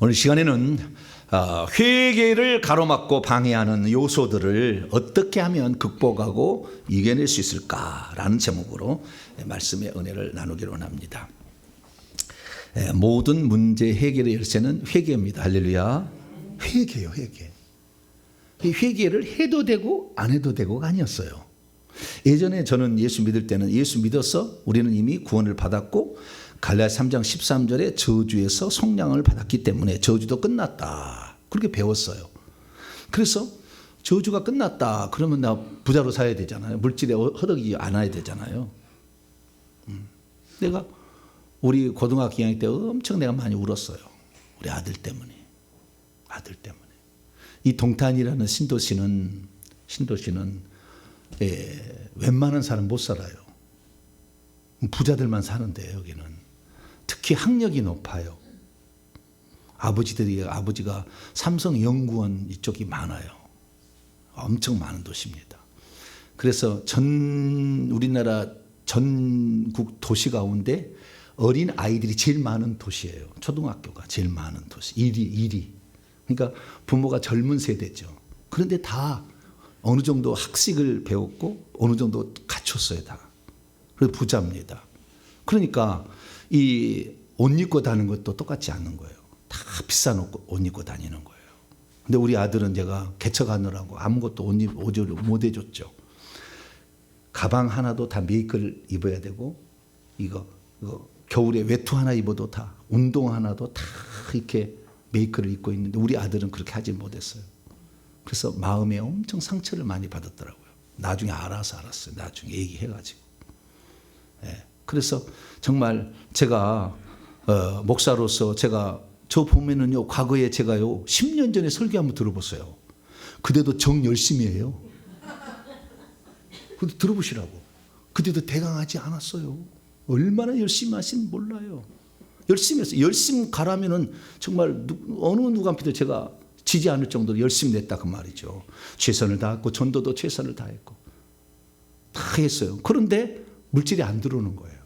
오늘 시간에는 회개를 가로막고 방해하는 요소들을 어떻게 하면 극복하고 이겨낼 수 있을까라는 제목으로 말씀의 은혜를 나누기로 합니다. 모든 문제 해결의 열쇠는 회개입니다. 할렐루야. 회개요, 회개. 이 회개를 해도 되고 안 해도 되고가 아니었어요. 예전에 저는 예수 믿을 때는 예수 믿어서 우리는 이미 구원을 받았고 갈라디아 3장 13절에 저주에서 속량을 받았기 때문에 저주도 끝났다. 그렇게 배웠어요. 그래서 저주가 끝났다. 그러면 나 부자로 살아야 되잖아요. 물질에 허덕이지 않아야 되잖아요. 내가 우리 고등학교 2학년 때 엄청 내가 많이 울었어요. 우리 아들 때문에. 아들 때문에. 이 동탄이라는 신도시는 웬만한 사람 못 살아요. 부자들만 사는데 여기는. 특히 학력이 높아요. 아버지가 삼성연구원 이쪽이 많아요. 엄청 많은 도시입니다. 그래서 우리나라 전국 도시 가운데 어린 아이들이 제일 많은 도시예요. 초등학교가 제일 많은 도시. 1위. 그러니까 부모가 젊은 세대죠. 그런데 다 어느 정도 학식을 배웠고 어느 정도 갖췄어요, 다. 그래서 부자입니다. 그러니까 이 옷 입고 다니는 것도 똑같지 않는 거예요. 다 비싼 옷 입고 다니는 거예요. 근데 우리 아들은 제가 개척하느라고 아무것도 옷을 못 해줬죠. 가방 하나도 다 메이크를 입어야 되고 이거 겨울에 외투 하나 입어도 다 운동 하나도 다 이렇게 메이크를 입고 있는데 우리 아들은 그렇게 하지 못했어요. 그래서 마음에 엄청 상처를 많이 받았더라고요. 나중에 알았어요. 나중에 얘기해가지고. 그래서 정말 제가 목사로서 저 보면은요, 과거에 제가요 10년 전에 설교 한번 들어보세요. 그때도 정 열심히 해요. 그때 들어보시라고. 그때도 대강하지 않았어요. 얼마나 열심히 하신 몰라요. 열심히 했어요. 열심히 가라면은 정말 어느 누구한테도 제가 지지 않을 정도로 열심히 냈다 그 말이죠. 최선을 다했고 전도도 최선을 다했고 다 했어요. 그런데 물질이 안 들어오는 거예요.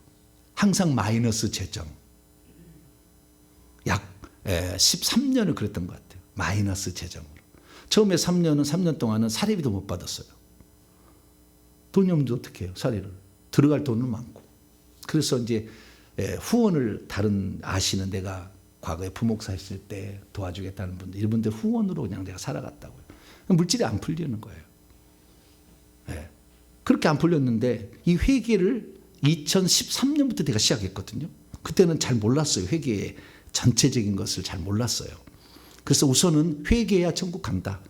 항상 마이너스 재정. 약 13년을 그랬던 것 같아요. 마이너스 재정으로. 처음에 3년 동안은 사례비도 못 받았어요. 돈이 없는데 어떻게 해요? 사례를. 들어갈 돈은 많고. 그래서 이제 후원을 아시는 내가 과거에 부목사 했을 때 도와주겠다는 분들, 이분들 후원으로 그냥 내가 살아갔다고요. 물질이 안 풀리는 거예요. 그렇게 안 풀렸는데 이 회계를 2013년부터 내가 시작했거든요. 그때는 잘 몰랐어요. 회계의 전체적인 것을 잘 몰랐어요. 그래서 우선은 회개해야 천국 간다.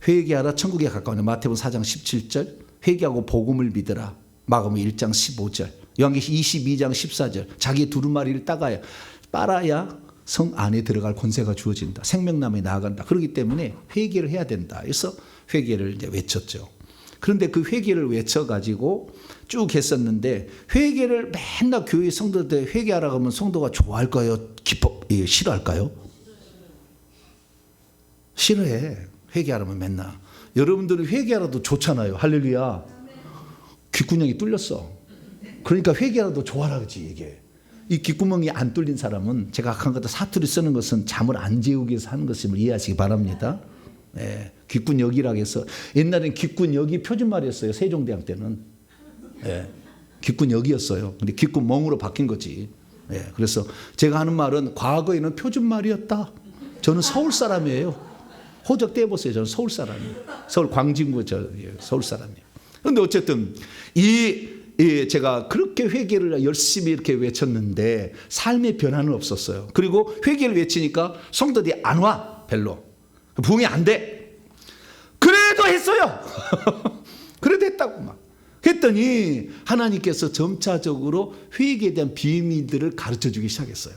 회개하라 천국에 가까우냐. 마태복음 4장 17절. 회개하고 복음을 믿으라. 마가복음 1장 15절. 요한계시록 22장 14절. 자기의 두루마리를 빨아야 성 안에 들어갈 권세가 주어진다. 생명나무에 나아간다. 그렇기 때문에 회개를 해야 된다. 그래서 회개를 이제 외쳤죠. 그런데 그 회개를 외쳐가지고 쭉 했었는데 회개를 맨날 교회 성도들 회개하라고 하면 성도가 좋아할까요? 싫어할까요? 싫어해. 회개하라면 맨날. 여러분들은 회개하라도 좋잖아요. 할렐루야. 귓구멍이 뚫렸어. 그러니까 회개하라도 좋아라 그러지 이게. 이 귓구멍이 안 뚫린 사람은 제가 아까 한 사투리 쓰는 것은 잠을 안 재우기 위해서 하는 것임을 이해하시기 바랍니다. 귓군역이라고 해서 옛날엔 귓군역이 표준말이었어요. 세종대왕 때는. 귓군역이었어요. 근데 귓구멍으로 바뀐 거지. 그래서 제가 하는 말은 과거에는 표준말이었다. 저는 서울 사람이에요. 호적 떼보세요. 저는 서울 사람이에요. 서울 광진구 서울 사람이에요. 그런데 어쨌든 제가 그렇게 회개를 열심히 이렇게 외쳤는데 삶의 변화는 없었어요. 그리고 회개를 외치니까 성도들이 안 와. 별로. 부흥이 안 돼. 그래도 했어요. 그래도 했다고 막. 했더니 하나님께서 점차적으로 회개에 대한 비밀들을 가르쳐주기 시작했어요.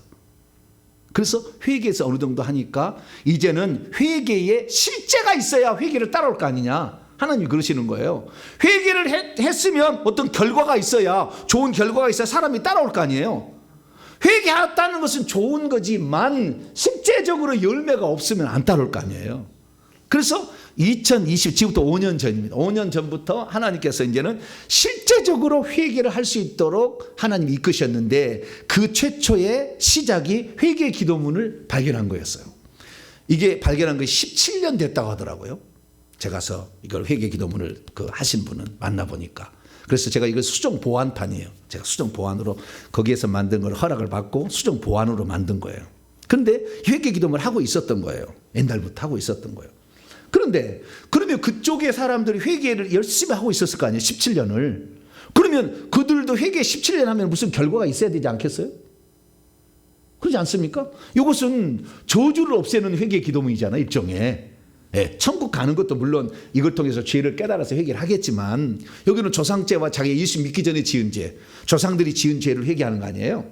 그래서 회개에서 어느 정도 하니까 이제는 회개에 실제가 있어야 회개를 따라올 거 아니냐. 하나님이 그러시는 거예요. 회개를 했으면 어떤 결과가 있어야, 좋은 결과가 있어야 사람이 따라올 거 아니에요. 회개했다는 것은 좋은 거지만 실제적으로 열매가 없으면 안 따라올 거 아니에요. 그래서 지금부터 5년 전입니다. 5년 전부터 하나님께서 이제는 실제적으로 회개를 할 수 있도록 하나님이 이끄셨는데 그 최초의 시작이 회개 기도문을 발견한 거였어요. 이게 발견한 것이 17년 됐다고 하더라고요. 제가 가서 이걸 회개 기도문을 하신 분은 만나보니까. 그래서 제가 이걸 수정 보완판이에요. 제가 수정 보완으로 거기에서 만든 걸 허락을 받고 수정 보완으로 만든 거예요. 그런데 회개 기도문을 하고 있었던 거예요. 옛날부터 하고 있었던 거예요. 그런데 그러면 그쪽의 사람들이 회개를 열심히 하고 있었을 거 아니에요. 17년을. 그러면 그들도 회개 17년 하면 무슨 결과가 있어야 되지 않겠어요? 그렇지 않습니까? 이것은 저주를 없애는 회개 기도문이잖아요. 일종의. 예, 천국 가는 것도 물론 이걸 통해서 죄를 깨달아서 회개를 하겠지만 여기는 조상죄와 자기 예수 믿기 전에 지은 죄, 조상들이 지은 죄를 회개하는 거 아니에요?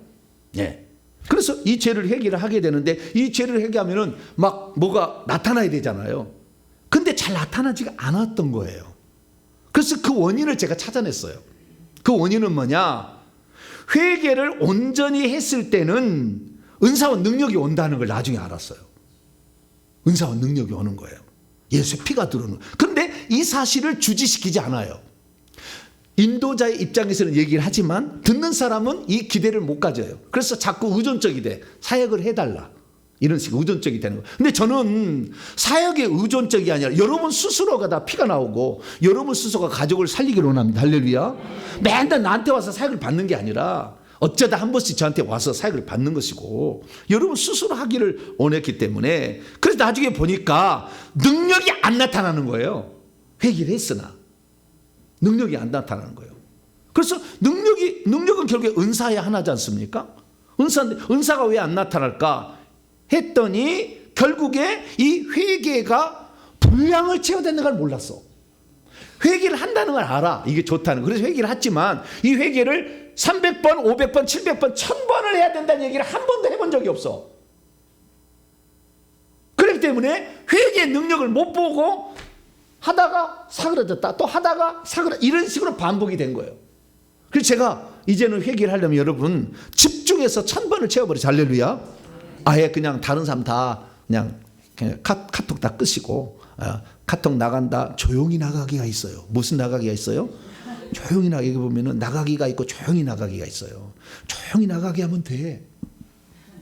예. 그래서 이 죄를 회개를 하게 되는데 이 죄를 회개하면은 막 뭐가 나타나야 되잖아요. 근데 잘 나타나지가 않았던 거예요. 그래서 그 원인을 제가 찾아냈어요. 그 원인은 뭐냐? 회개를 온전히 했을 때는 은사와 능력이 온다는 걸 나중에 알았어요. 은사와 능력이 오는 거예요. 예수의 피가 들어오는 거예요. 그런데 이 사실을 주지시키지 않아요. 인도자의 입장에서는 얘기를 하지만 듣는 사람은 이 기대를 못 가져요. 그래서 자꾸 의존적이 돼. 사역을 해달라. 이런 식으로 의존적이 되는 거예요. 근데 저는 사역의 의존적이 아니라 여러분 스스로가 다 피가 나오고 여러분 스스로가 가족을 살리기로 원합니다. 할렐루야. 맨날 나한테 와서 사역을 받는 게 아니라 어쩌다 한 번씩 저한테 와서 사역을 받는 것이고 여러분 스스로 하기를 원했기 때문에 그래서 나중에 보니까 능력이 안 나타나는 거예요. 회개를 했으나 능력이 안 나타나는 거예요. 그래서 능력은 결국에 은사의 하나지 않습니까? 은사가 왜 안 나타날까 했더니 결국에 이 회개가 분량을 채워야 되는 걸 몰랐어. 회개를 한다는 걸 알아. 이게 좋다는. 그래서 회개를 했지만 이 회개를 300번, 500번, 700번, 1000번을 해야 된다는 얘기를 한 번도 해본 적이 없어. 그렇기 때문에 회개의 능력을 못 보고 하다가 사그라졌다. 또 하다가 이런 식으로 반복이 된 거예요. 그래서 제가 이제는 회개를 하려면 여러분 집중해서 1000번을 채워버리자. 할렐루야. 아예 그냥 다른 사람 다 그냥 카톡 다 끄시고 카톡 나간다. 조용히 나가기가 있어요. 무슨 나가기가 있어요? 조용히 나가기 보면은 나가기가 있고 조용히 나가기가 있어요. 조용히 나가게 하면 돼.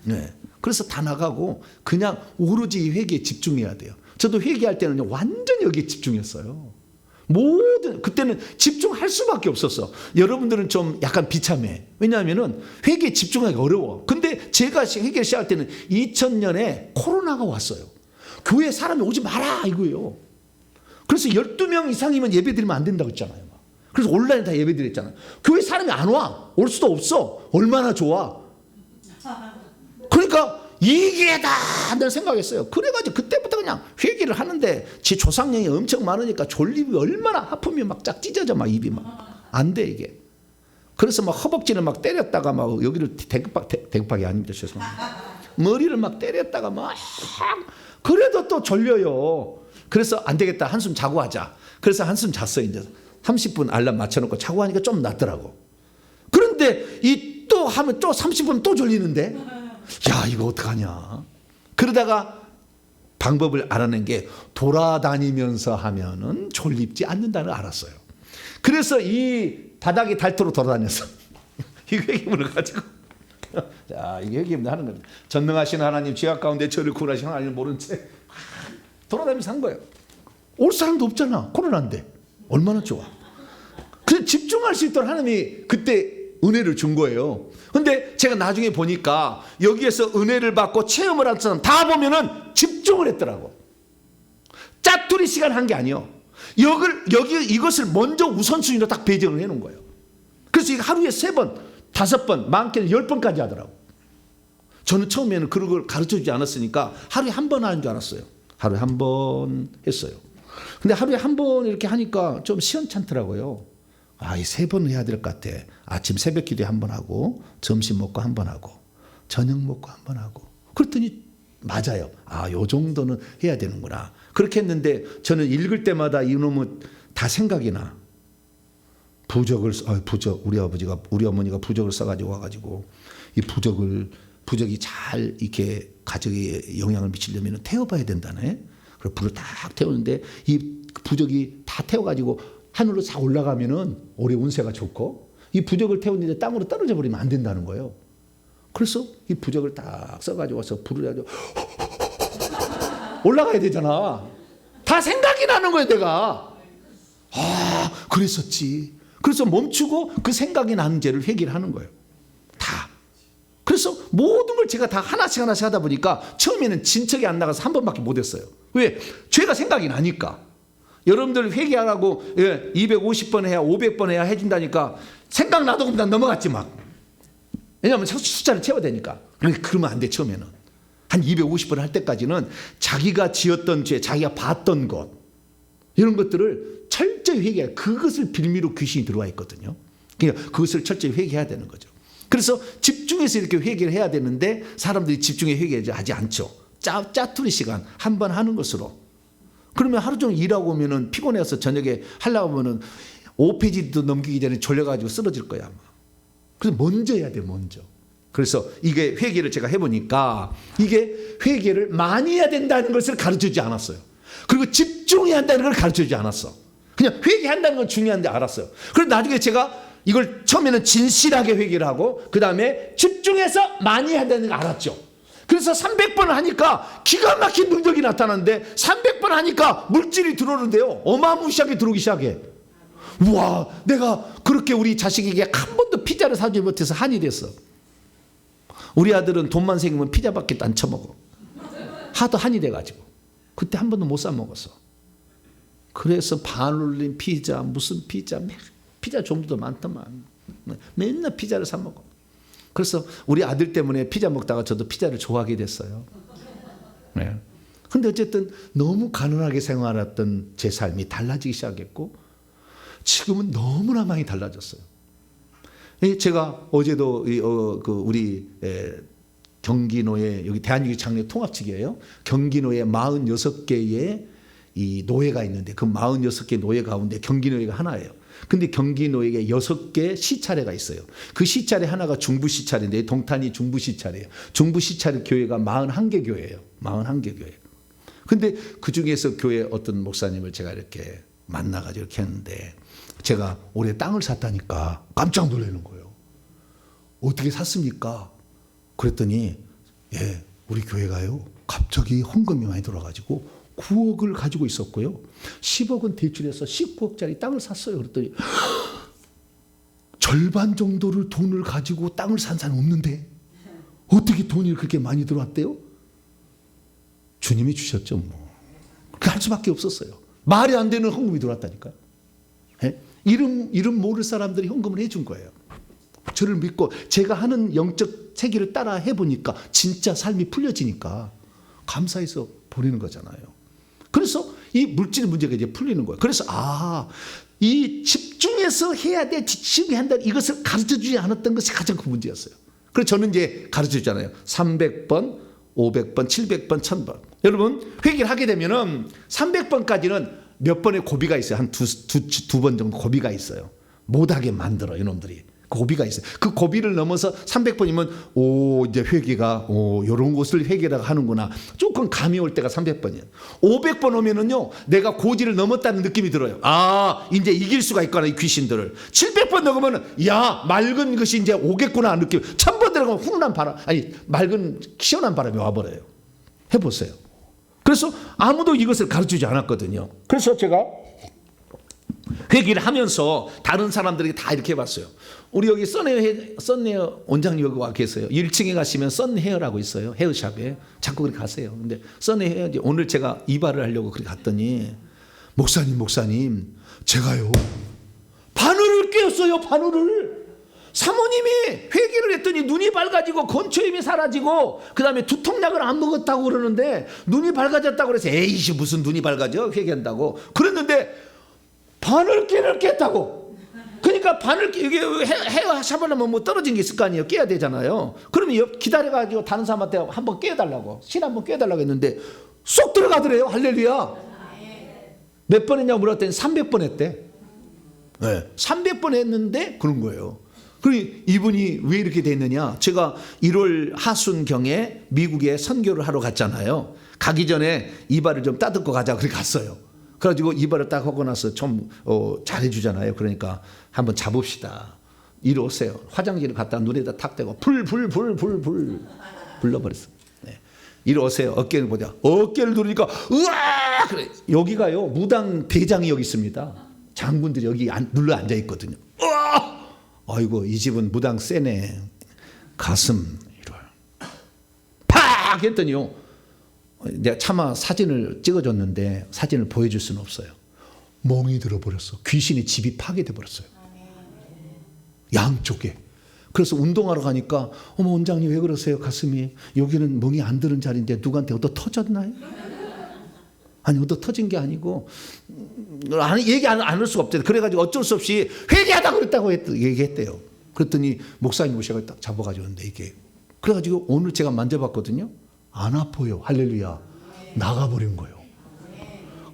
네. 그래서 다 나가고 그냥 오로지 회개에 집중해야 돼요. 저도 회개할 때는 완전히 여기에 집중했어요. 그때는 집중할 수밖에 없었어. 여러분들은 좀 약간 비참해. 왜냐하면은 회개에 집중하기 어려워. 근데 제가 회개를 시작할 때는 2000년에 코로나가 왔어요. 교회에 사람이 오지 마라 이거예요. 그래서 12명 이상이면 예배 드리면 안 된다고 했잖아요. 그래서 온라인 다 예배 드렸잖아요. 교회 사람이 안 와. 올 수도 없어. 얼마나 좋아. 그러니까 이게 다 늘 생각했어요. 그래가지고 그때부터 그냥 회개를 하는데 제 조상령이 엄청 많으니까 졸립이 얼마나 아프면 막 쫙 찢어져 막 입이 막 안 돼 이게. 그래서 막 허벅지를 막 때렸다가 막 여기를 대급박이 아닙니다. 죄송합니다. 머리를 막 때렸다가 막 그래도 또 졸려요. 그래서 안 되겠다. 한숨 자고 하자. 그래서 한숨 잤어요. 이제 30분 알람 맞춰놓고 자고 하니까 좀 낫더라고. 그런데 또 하면 또 30분 또 졸리는데 야 이거 어떡하냐. 그러다가 방법을 알아낸 게 돌아다니면서 하면은 졸립지 않는다는 걸 알았어요. 그래서 이 바닥이 닳도록 돌아다녔어. 이 회개문을 가지고 자, 이게 회개문 하는 겁니다. 전능하신 하나님 죄악 가운데 저를 구원하신 하나님을 모른 채 돌아다니면서 한 거예요. 올 사람도 없잖아. 코로나인데 얼마나 좋아. 그래서 집중할 수 있도록 하나님이 그때 은혜를 준 거예요. 근데 제가 나중에 보니까 여기에서 은혜를 받고 체험을 한 사람 다 보면은 집중을 했더라고. 짜투리 시간 한 게 아니요. 이것을 먼저 우선순위로 딱 배정을 해놓은 거예요. 그래서 이거 하루에 3번, 5번, 많게는 10번까지 하더라고. 저는 처음에는 그런 걸 가르쳐 주지 않았으니까 하루에 1번 하는 줄 알았어요. 하루에 1번 했어요. 근데 하루에 1번 이렇게 하니까 좀 시원찮더라고요. 이 3번 해야 될 것 같아. 아침 새벽 기도에 1번 하고 점심 먹고 1번 하고 저녁 먹고 1번 하고 그랬더니 맞아요. 요 정도는 해야 되는구나. 그렇게 했는데 저는 읽을 때마다 이놈은 다 생각이 나. 부적 우리 어머니가 부적을 써가지고 와가지고 이 부적이 잘 이렇게 가족에 영향을 미치려면 태워봐야 된다네. 그리고 불을 딱 태우는데 이 부적이 다 태워가지고 하늘로 싹 올라가면은 올해 운세가 좋고, 이 부적을 태우는데 땅으로 떨어져 버리면 안 된다는 거예요. 그래서 이 부적을 딱 써가지고 와서 불을 가지고 올라가야 되잖아. 다 생각이 나는 거예요, 내가. 아, 그랬었지. 그래서 멈추고 그 생각이 나는 죄를 회개를 하는 거예요. 다. 그래서 모든 걸 제가 다 하나씩 하다 보니까 처음에는 진척이 안 나가서 한 번밖에 못 했어요. 왜? 죄가 생각이 나니까. 여러분들 회개하라고 250번 해야 500번 해야 해준다니까 생각나도 그냥 넘어갔지 막. 왜냐하면 숫자를 채워야 되니까. 그러면 안 돼. 처음에는 한 250번 할 때까지는 자기가 지었던 죄, 자기가 봤던 것, 이런 것들을 철저히 회개해야, 그것을 빌미로 귀신이 들어와 있거든요. 그러니까 그것을 철저히 회개해야 되는 거죠. 그래서 집중해서 이렇게 회개를 해야 되는데 사람들이 집중해 회개하지 않죠. 짜투리 시간 한 번 하는 것으로. 그러면 하루 종일 일하고 오면은 피곤해서 저녁에 하려고 하면은 5페이지도 넘기기 전에 졸려가지고 쓰러질 거야 아마. 그래서 먼저 해야 돼, 먼저. 그래서 이게 회개를 제가 해보니까 이게 회개를 많이 해야 된다는 것을 가르쳐주지 않았어요. 그리고 집중해야 한다는 걸 가르쳐주지 않았어. 그냥 회개한다는 건 중요한데 알았어요. 그래서 나중에 제가 이걸 처음에는 진실하게 회개를 하고 그 다음에 집중해서 많이 해야 되는 걸 알았죠. 그래서 300번을 하니까 기가 막힌 능력이 나타나는데 300번 하니까 물질이 들어오는데요. 어마무시하게 들어오기 시작해. 우와, 내가 그렇게 우리 자식에게 한 번도 피자를 사주지 못해서 한이 됐어. 우리 아들은 돈만 생기면 피자밖에 안 처먹어. 하도 한이 돼가지고. 그때 한 번도 못 사 먹었어. 그래서 반올림 피자, 무슨 피자, 피자 종류도 많더만. 맨날 피자를 사 먹어. 그래서 우리 아들 때문에 피자 먹다가 저도 피자를 좋아하게 됐어요. 네. 근데 어쨌든 너무 가난하게 생활했던 제 삶이 달라지기 시작했고 지금은 너무나 많이 달라졌어요. 제가 어제도 우리 경기노예, 여기 대한민국 장례 통합측이에요. 경기노예 46개의 이 노예가 있는데 그 46개 노예 가운데 경기노예가 하나예요. 근데 경기노예에 6개 시차례가 있어요. 그 시차례 하나가 중부시차례인데 동탄이 중부시차례예요. 중부시차례 교회가 41개 교회예요. 41개 교회. 근데 그 중에서 교회 어떤 목사님을 제가 이렇게 만나가지고 이렇게 했는데 제가 올해 땅을 샀다니까 깜짝 놀라는 거예요. 어떻게 샀습니까? 그랬더니 예, 우리 교회가요 갑자기 헌금이 많이 들어와가지고 9억을 가지고 있었고요. 10억은 대출해서 19억짜리 땅을 샀어요. 그랬더니 절반 정도를 돈을 가지고 땅을 산 사람 없는데 어떻게 돈이 그렇게 많이 들어왔대요? 주님이 주셨죠. 뭐. 그렇게 할 수밖에 없었어요. 말이 안 되는 헌금이 들어왔다니까요. 예? 이름 모를 사람들이 헌금을 해준 거예요. 저를 믿고 제가 하는 영적 세계를 따라 해보니까 진짜 삶이 풀려지니까 감사해서 보내는 거잖아요. 그래서 이 물질 문제가 이제 풀리는 거예요. 그래서 이 집중해서 해야 돼, 집중해야 한다, 이것을 가르쳐주지 않았던 것이 가장 큰 문제였어요. 그래서 저는 이제 가르쳐주잖아요. 300번, 500번, 700번, 1000번. 여러분 회개를 하게 되면은 300번까지는 몇 번의 고비가 있어요. 한 두 번 정도 고비가 있어요. 못하게 만들어 이놈들이. 고비가 있어요. 그 고비를 넘어서 300번이면 이제 회개가 이런 것을 회개라고 하는구나. 조금 감이 올 때가 300번이에요. 500번 오면은요 내가 고지를 넘었다는 느낌이 들어요. 이제 이길 수가 있구나 이 귀신들을. 700번 넘으면은 야 맑은 것이 이제 오겠구나 느낌. 1000번 들어가면 훈훈한 바람, 맑은 시원한 바람이 와버려요. 해보세요. 그래서 아무도 이것을 가르치지 않았거든요. 그래서 제가 회개를 하면서 다른 사람들에게 다 이렇게 해봤어요. 우리 여기 썬헤어 원장님 여기 와 계세요. 1층에 가시면 썬헤어라고 있어요. 헤어샵에. 자꾸 그렇게 가세요. 근데 썬헤어 오늘 제가 이발을 하려고 그렇게 갔더니 목사님 제가요 바늘을 꿰었어요. 바늘을. 사모님이 회개를 했더니 눈이 밝아지고 건초염이 사라지고 그 다음에 두통약을 안 먹었다고 그러는데 눈이 밝아졌다고 그래서 에이씨 무슨 눈이 밝아져 회개한다고 그랬는데 바늘깨를 깼다고. 그러니까 이게 헤어샵 하려면 뭐 떨어진 게 있을 거 아니에요. 깨야 되잖아요. 그러면 기다려가지고 다른 사람한테 한번 깨달라고 신 한번 깨달라고 했는데 쏙 들어가더래요. 할렐루야. 몇 번 했냐고 물었더니 300번 했대. 네. 300번 했는데 그런 거예요. 그리고 이분이 왜 이렇게 됐느냐? 제가 1월 하순경에 미국에 선교를 하러 갔잖아요. 가기 전에 이발을 좀 따듬고 가자 그렇게 갔어요. 그래가지고 이발을 딱 하고 나서 좀 잘해주잖아요. 그러니까 한번 잡읍시다. 이리 오세요. 화장실을 갖다 눈에다 탁 대고 불 불러버렸어. 네. 이리 오세요. 어깨를 보자. 어깨를 누르니까 으아! 그래. 여기가요 무당 대장이 여기 있습니다. 장군들이 여기 눌러 앉아 있거든요. 으아! 아이고 이 집은 무당 세네. 가슴 이래요. 팍 했더니요. 내가 차마 사진을 찍어줬는데 사진을 보여줄 수는 없어요. 멍이 들어버렸어. 귀신이 집이 파괴돼 버렸어요. 양쪽에. 그래서 운동하러 가니까 어머 원장님 왜 그러세요? 가슴이 여기는 멍이 안 드는 자리인데 누구한테 얻어 터졌나요? 아니 얻어 터진 게 아니고 얘기 안 할 수가 없대요. 그래가지고 어쩔 수 없이 회개하다 그랬다고 얘기했대요. 그랬더니 목사님 오셔서 딱 잡아가지고 있는데 이게 그래가지고 오늘 제가 만져봤거든요. 안 아파요. 할렐루야. 나가버린 거예요.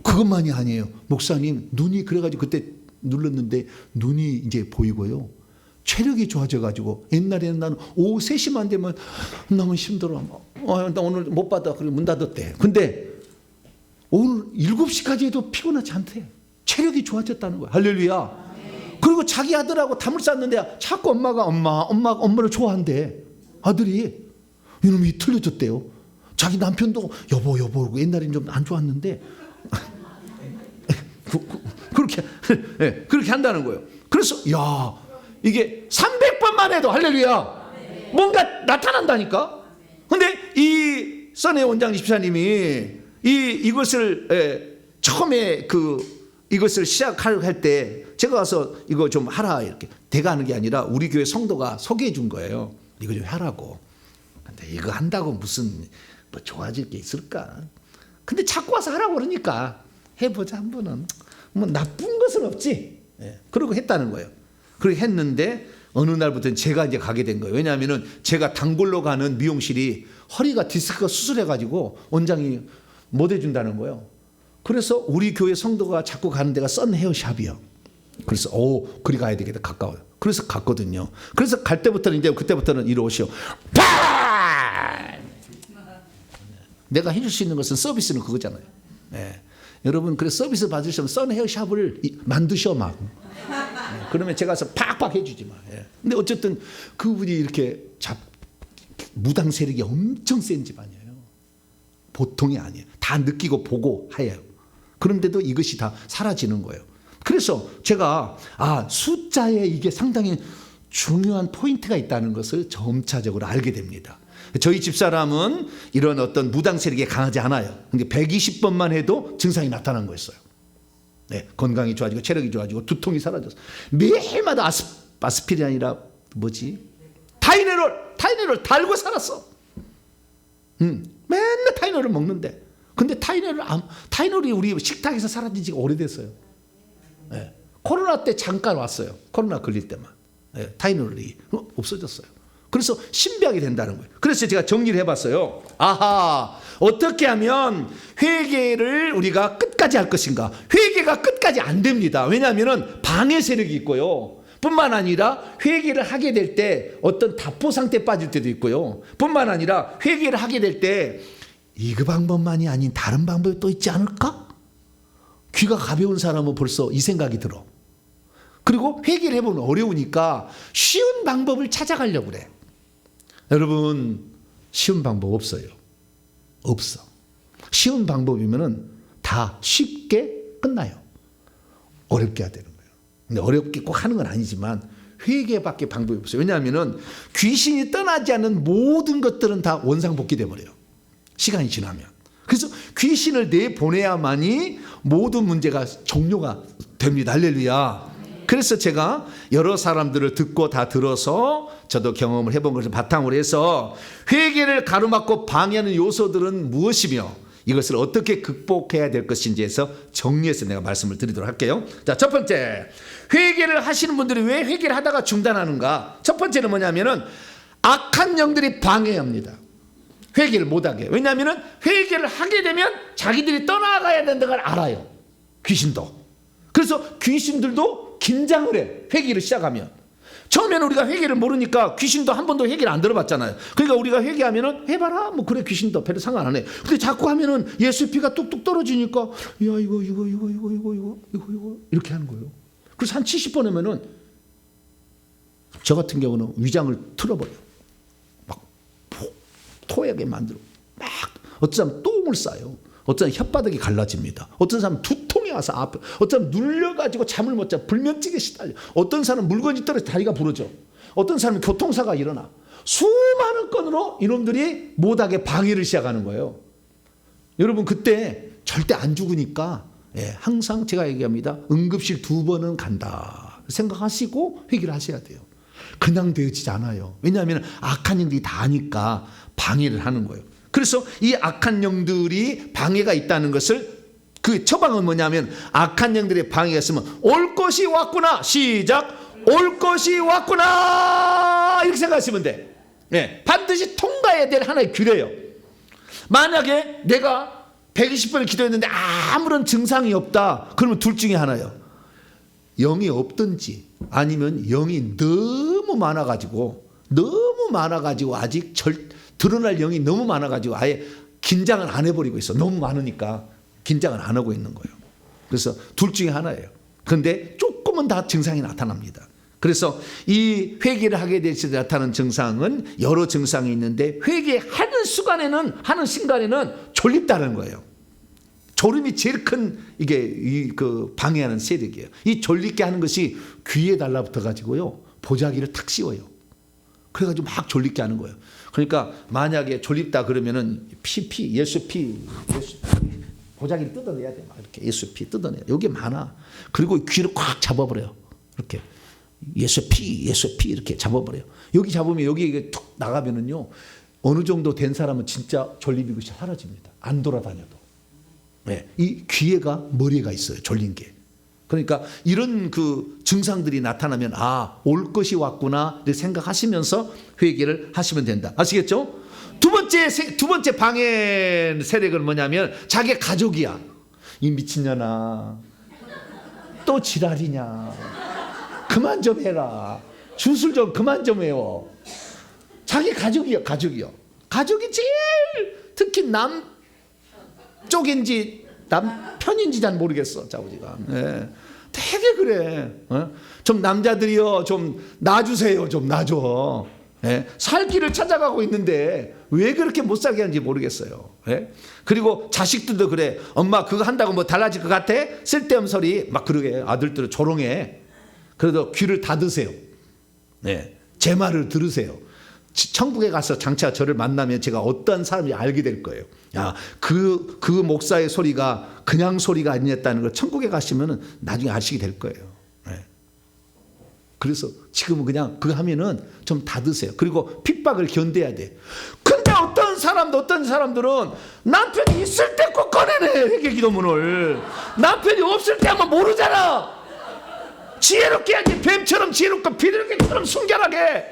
그것만이 아니에요. 목사님 눈이 그래가지고 그때 눌렀는데 눈이 이제 보이고요. 체력이 좋아져가지고 옛날에는 나는 오후 3시만 되면 너무 힘들어. 나 오늘 못 받아. 그리고 문 닫았대. 근데 오늘 7시까지 해도 피곤하지 않대. 체력이 좋아졌다는 거야. 할렐루야. 그리고 자기 아들하고 담을 쌌는데 자꾸 엄마가 엄마를 좋아한대. 아들이 이놈이 틀려졌대요. 자기 남편도 여보 옛날엔 좀 안 좋았는데 그렇게 한다는 거예요. 그래서 야 이게 300번만 해도 할렐루야 뭔가 나타난다니까. 근데 이 써네 원장님 집사님이 이것을 처음에 이것을 시작하려고 할 때 제가 가서 이거 좀 하라 이렇게 대가하는 게 아니라 우리 교회 성도가 소개해 준 거예요. 이거 좀 하라고. 근데 이거 한다고 무슨 뭐 좋아질 게 있을까? 근데 자꾸 와서 하라고 그러니까 해보자 한 번은. 뭐 나쁜 것은 없지. 그러고 했다는 거예요. 그렇게 했는데 어느 날부터는 제가 이제 가게 된 거예요. 왜냐하면은 제가 단골로 가는 미용실이 허리가 디스크가 수술해가지고 원장이 못 해준다는 거예요. 그래서 우리 교회 성도가 자꾸 가는 데가 썬 헤어샵이요. 그래서 그리 가야 되겠다. 가까워요. 그래서 갔거든요. 그래서 갈 때부터는 이제 그때부터는 이리 오시오. 내가 해줄 수 있는 것은 서비스는 그거잖아요. 여러분 그래서 서비스 받으시면 썬 헤어샵을 만드셔 막. 그러면 제가 가서 팍팍 해주지 마. 근데 어쨌든 그분이 이렇게 무당 세력이 엄청 센 집안이에요. 보통이 아니에요. 다 느끼고 보고 해요. 그런데도 이것이 다 사라지는 거예요. 그래서 제가 숫자에 이게 상당히 중요한 포인트가 있다는 것을 점차적으로 알게 됩니다. 저희 집사람은 이런 어떤 무당 세력이 강하지 않아요. 근데 120번만 해도 증상이 나타난 거였어요. 건강이 좋아지고 체력이 좋아지고 두통이 사라졌어. 매일마다 아스피린이 아니라 타이레놀 달고 살았어. 맨날 타이레놀을 먹는데. 근데 타이레놀이 우리 식탁에서 사라진 지가 오래됐어요. 코로나 때 잠깐 왔어요. 코로나 걸릴 때만. 타이레놀이 없어졌어요. 그래서 신비하게 된다는 거예요. 그래서 제가 정리를 해봤어요. 어떻게 하면 회개를 우리가 끝까지 할 것인가? 회개가 끝까지 안 됩니다. 왜냐하면 방해 세력이 있고요. 뿐만 아니라 회개를 하게 될 때 어떤 답보 상태에 빠질 때도 있고요. 뿐만 아니라 회개를 하게 될 때 이그 방법만이 아닌 다른 방법이 또 있지 않을까? 귀가 가벼운 사람은 벌써 이 생각이 들어. 그리고 회개를 해보면 어려우니까 쉬운 방법을 찾아가려고 그래. 여러분 쉬운 방법 없어요. 없어. 쉬운 방법이면은 다 쉽게 끝나요. 어렵게 해야 되는 거예요. 근데 어렵게 꼭 하는 건 아니지만 회개밖에 방법이 없어요. 왜냐하면은 귀신이 떠나지 않는 모든 것들은 다 원상복귀돼 버려요. 시간이 지나면. 그래서 귀신을 내보내야만이 모든 문제가 종료가 됩니다. 할렐루야. 그래서 제가 여러 사람들을 듣고 다 들어서 저도 경험을 해본 것을 바탕으로 해서 회개를 가로막고 방해하는 요소들은 무엇이며 이것을 어떻게 극복해야 될 것인지에서 정리해서 내가 말씀을 드리도록 할게요. 자, 첫 번째, 회개를 하시는 분들이 왜 회개를 하다가 중단하는가? 첫 번째는 뭐냐면은 악한 영들이 방해합니다. 회개를 못하게. 왜냐하면 회개를 하게 되면 자기들이 떠나가야 된다는 걸 알아요. 귀신도. 그래서 귀신들도 긴장을 해. 회개를 시작하면. 처음에는 우리가 회개를 모르니까 귀신도 한 번도 회개를 안 들어봤잖아요. 그러니까 우리가 회개하면은 해봐라 뭐 그래 귀신도 별로 상관 안 해. 근데 자꾸 하면은 예수의 피가 뚝뚝 떨어지니까 야 이거 이렇게 하는 거예요. 그래서 한 70번 하면은 저 같은 경우는 위장을 틀어버려요. 막 토하게 만들어. 막 어떤 사람은 똥을 싸요. 어떤 사람은 혓바닥이 갈라집니다. 어떤 사람은 두통이 와서 아파. 어떤 사람은 눌려가지고 잠을 못 자. 불면증에 시달려. 어떤 사람은 물건이 떨어져 다리가 부러져. 어떤 사람은 교통사가 일어나. 수많은 건으로 이놈들이 못하게 방해를 시작하는 거예요. 여러분 그때 절대 안 죽으니까 항상 제가 얘기합니다. 응급실 2번은 간다 생각하시고 회개를 하셔야 돼요. 그냥 되어지지 않아요. 왜냐하면 악한 영들이 다 아니까 방해를 하는 거예요. 그래서 이 악한 영들이 방해가 있다는 것을 그 처방은 뭐냐면 악한 영들의 방해가 있으면 올 것이 왔구나. 시작. 올 것이 왔구나. 이렇게 생각하시면 돼. 반드시 통과해야 될 하나의 규례예요. 만약에 내가 120번을 기도했는데 아무런 증상이 없다. 그러면 둘 중에 하나예요. 영이 없든지 아니면 영이 너무 많아가지고 아직 드러날 영이 너무 많아가지고 아예 긴장을 안 해버리고 있어. 너무 많으니까 긴장을 안 하고 있는 거예요. 그래서 둘 중에 하나예요. 그런데 조금은 다 증상이 나타납니다. 그래서 이 회개를 하게 될 때 나타나는 증상은 여러 증상이 있는데 회개하는 순간에는 졸립다는 거예요. 졸음이 제일 큰 이게 그 방해하는 세력이에요. 이 졸립게 하는 것이 귀에 달라붙어 가지고요 보자기를 탁 씌워요. 그래가지고 막 졸립게 하는 거예요. 그러니까 만약에 졸립다 그러면은 예수 피 보자기를 뜯어내야 돼. 막 이렇게 예수 피 뜯어내요. 여기 많아. 그리고 귀를 꽉 잡아버려요. 이렇게 예수 피 이렇게 잡아버려요. 여기 잡으면 여기 툭 나가면은요 어느 정도 된 사람은 진짜 졸립이 사라집니다. 안 돌아다녀도. 이 귀에가 머리가 있어요. 졸린 게. 그러니까 이런 그 증상들이 나타나면 올 것이 왔구나 생각하시면서 회개를 하시면 된다. 아시겠죠? 두 번째 방해 세력은 뭐냐면 자기 가족이야. 이 미친년아. 또 지랄이냐. 그만 좀 해라. 주술 좀 그만 좀 외워. 자기 가족이요. 가족이 제일 특히 남쪽인지 남편인지 잘 모르겠어. 자우지가. 되게 그래. 좀 남자들이요. 좀 놔주세요. 좀 놔줘. 살 길을 찾아가고 있는데 왜 그렇게 못 살게 하는지 모르겠어요. 그리고 자식들도 그래. 엄마 그거 한다고 뭐 달라질 것 같아? 쓸데없는 소리 막 그러게. 아들들은 조롱해. 그래도 귀를 닫으세요. 제 말을 들으세요. 천국에 가서 장차 저를 만나면 제가 어떤 사람인지 알게 될 거예요. 그 목사의 소리가 그냥 소리가 아니었다는 걸 천국에 가시면 나중에 아시게 될 거예요. 그래서 지금은 그냥 그거 하면은 좀 닫으세요. 그리고 핍박을 견뎌야 돼. 근데 어떤 사람들은 남편이 있을 때 꼭 꺼내네. 회개 기도문을. 남편이 없을 때 하면 모르잖아. 지혜롭게 해야지. 뱀처럼 지혜롭고 비둘기처럼 순결하게.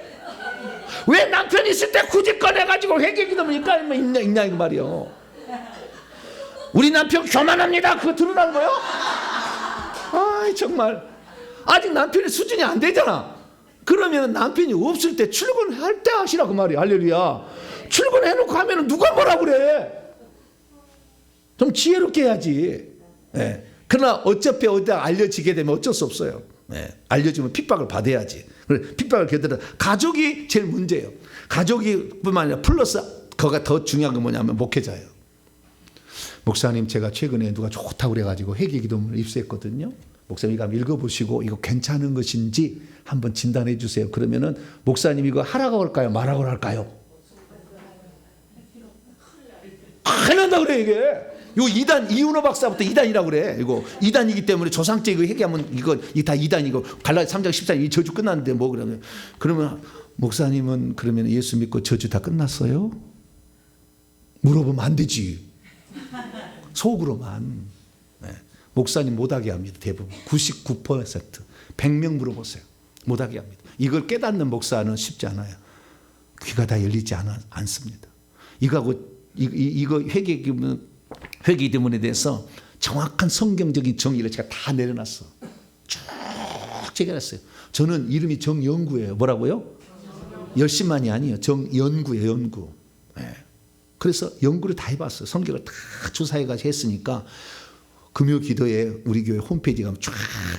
왜 남편이 있을 때 굳이 꺼내가지고 회개 기도문 읽냐 이거 말이요. 우리 남편 교만합니다. 그거 들으라는 거요? 정말 아직 남편의 수준이 안 되잖아. 그러면 남편이 없을 때 출근할 때 하시라 그 말이야. 할렐루야. 출근해놓고 하면 누가 뭐라 그래. 좀 지혜롭게 해야지. 그러나 어차피 어디다 알려지게 되면 어쩔 수 없어요. 알려지면 핍박을 받아야지. 핍박을 견뎌라. 가족이 제일 문제예요. 가족이 뿐만 아니라 플러스 그거가 더 중요한 건 뭐냐면 목회자예요. 목사님 제가 최근에 누가 좋다고 그래가지고 회개 기도문을 입수했거든요. 목사님 이거 한번 읽어보시고 이거 괜찮은 것인지 한번 진단해 주세요. 그러면은 목사님 이거 하라고 할까요? 말라고 할까요? 안 한다 그래 이게. 요 2단 이윤호 박사부터 2단이라고 그래. 이거 2단이기 때문에 조상죄 이거 회개하면 이거 다 2단이고 갈라디 3장 14절 이 저주 끝났는데 뭐 그러면 목사님은 그러면 예수 믿고 저주 다 끝났어요? 물어보면 안 되지. 속으로만. 목사님 못하게 합니다. 대부분 99% 100명 물어보세요. 못하게 합니다. 이걸 깨닫는 목사는 쉽지 않아요. 귀가 다 열리지 않습니다. 이거 회개 기도문에 대해서 정확한 성경적인 정의를 제가 다 내려놨어. 쭉 제기했어요. 저는 이름이 정연구예요. 뭐라고요? 열심만이 아니에요. 정연구예요. 연구. 예. 그래서 연구를 다 해봤어요. 성경을 다 조사해가지고 했으니까 금요 기도에 우리 교회 홈페이지에 가면 쫙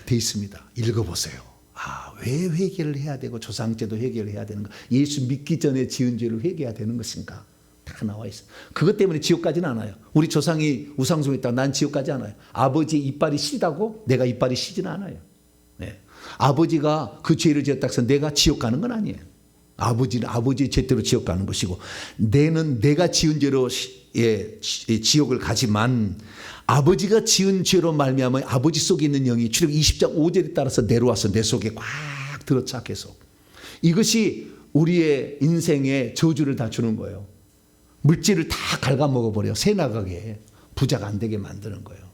돼 있습니다. 읽어보세요. 아, 왜 회개를 해야 되고 조상죄도 회개를 해야 되는가? 예수 믿기 전에 지은 죄를 회개해야 되는 것인가? 다 나와 있어요. 그것 때문에 지옥 가지는 않아요. 우리 조상이 우상숭했다고 난 지옥 가지 않아요. 아버지의 이빨이 시다고 내가 이빨이 시지는 않아요. 네. 아버지가 그 죄를 지었다고 해서 내가 지옥 가는 건 아니에요. 아버지는 아버지의 죄대로 지옥 가는 것이고, 내는 내가 지은 죄로 지옥을 가지만 아버지가 지은 죄로 말미암아 아버지 속에 있는 영이 출애굽 20장 5절에 따라서 내려와서 내 속에 꽉 들어차 계속. 이것이 우리의 인생의 저주를 다 주는 거예요. 물질을 다 갉아먹어버려요. 새 나가게, 부자가 안 되게 만드는 거예요.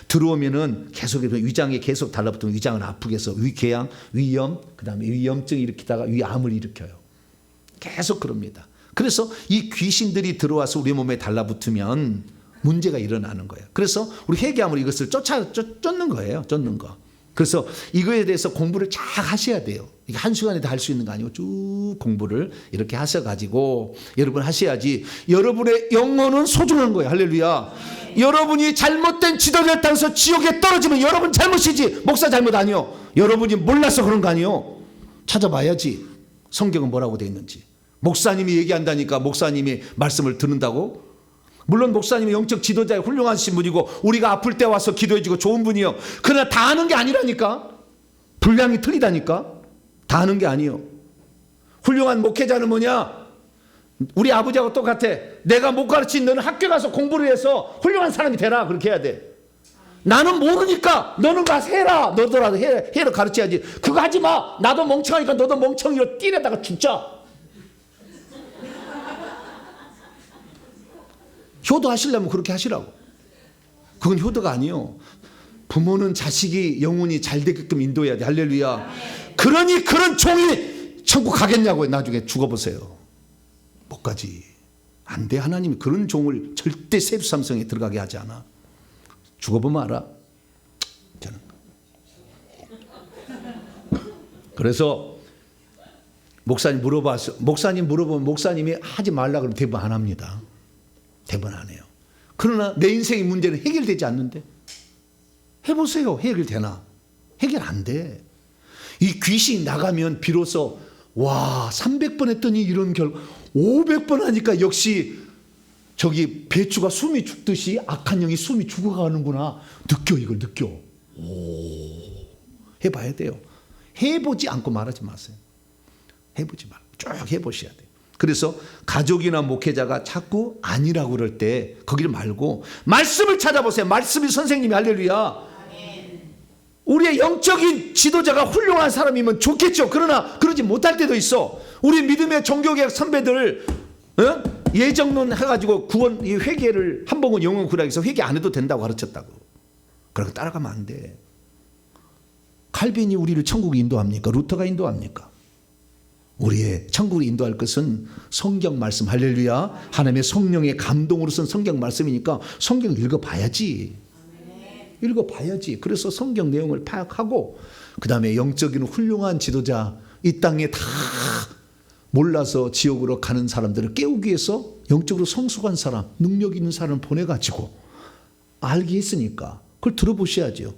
들어오면은 계속해서 위장에 계속 달라붙으면 위장을 아프게 해서 위궤양, 위염, 그 다음에 위염증 일으키다가 위암을 일으켜요. 계속 그럽니다. 그래서 이 귀신들이 들어와서 우리 몸에 달라붙으면 문제가 일어나는 거예요. 그래서 우리 회개함으로 이것을 쫓는 거예요. 쫓는 거. 그래서 이거에 대해서 공부를 잘 하셔야 돼요. 이게 한시간에 다 할 수 있는 거 아니고 쭉 공부를 이렇게 하셔가지고 여러분 하셔야지 여러분의 영혼은 소중한 거예요. 할렐루야. 여러분이 잘못된 지도를 따라서 지옥에 떨어지면 여러분 잘못이지 목사 잘못 아니요. 여러분이 몰라서 그런 거 아니요. 찾아봐야지 성경은 뭐라고 돼 있는지. 목사님이 얘기한다니까 목사님이 말씀을 듣는다고? 물론 목사님이 영적 지도자에 훌륭하신 분이고 우리가 아플 때 와서 기도해주고 좋은 분이요. 그러나 다 아는 게 아니라니까. 분량이 틀리다니까. 다 아는 게 아니요. 훌륭한 목회자는 뭐냐? 우리 아버지하고 똑같아. 내가 못 가르친 너는 학교 가서 공부를 해서 훌륭한 사람이 되라. 그렇게 해야 돼. 나는 모르니까 너는 가서 해라. 너더라도 해라 가르쳐야지. 그거 하지 마. 나도 멍청하니까 너도 멍청이로 띠에다가 진짜. 효도하시려면 그렇게 하시라고. 그건 효도가 아니요. 부모는 자식이 영혼이 잘 되게끔 인도해야 돼. 할렐루야. 그러니 그런 종이 천국 가겠냐고요. 나중에 죽어보세요. 못 가지. 안 돼. 하나님이 그런 종을 절대 세부삼성에 들어가게 하지 않아. 죽어보면 알아. 저는. 그래서 목사님 물어보면 목사님이 하지 말라 그러면 대부분 안 합니다. 대부분 안 해요. 그러나 내 인생의 문제는 해결되지 않는데 해보세요. 해결되나? 해결 안 돼. 이 귀신이 나가면 비로소 와 300번 했더니 이런 500번 하니까 역시 저기 배추가 숨이 죽듯이 악한 영이 숨이 죽어가는구나. 느껴. 이걸 느껴. 오, 해봐야 돼요. 해보지 않고 말하지 마세요. 해보지 말고 쭉 해보셔야 돼요. 그래서 가족이나 목회자가 자꾸 아니라고 그럴 때 거기를 말고 말씀을 찾아보세요. 말씀이 선생님이. 할렐루야. 우리의 영적인 지도자가 훌륭한 사람이면 좋겠죠. 그러나 그러지 못할 때도 있어. 우리 믿음의 종교개혁 선배들 예정론 해가지고 구원 회개를 한복은 영원 구약에서 회개 안 해도 된다고 가르쳤다고. 그렇게 따라가면 안 돼. 칼빈이 우리를 천국에 인도합니까? 루터가 인도합니까? 우리의 천국을 인도할 것은 성경 말씀. 할렐루야. 하나님의 성령의 감동으로 쓴 성경 말씀이니까 성경 읽어봐야지. 읽어봐야지. 그래서 성경 내용을 파악하고 그 다음에 영적인 훌륭한 지도자, 이 땅에 다 몰라서 지옥으로 가는 사람들을 깨우기 위해서 영적으로 성숙한 사람, 능력 있는 사람을 보내가지고 알게 했으니까 그걸 들어보셔야죠.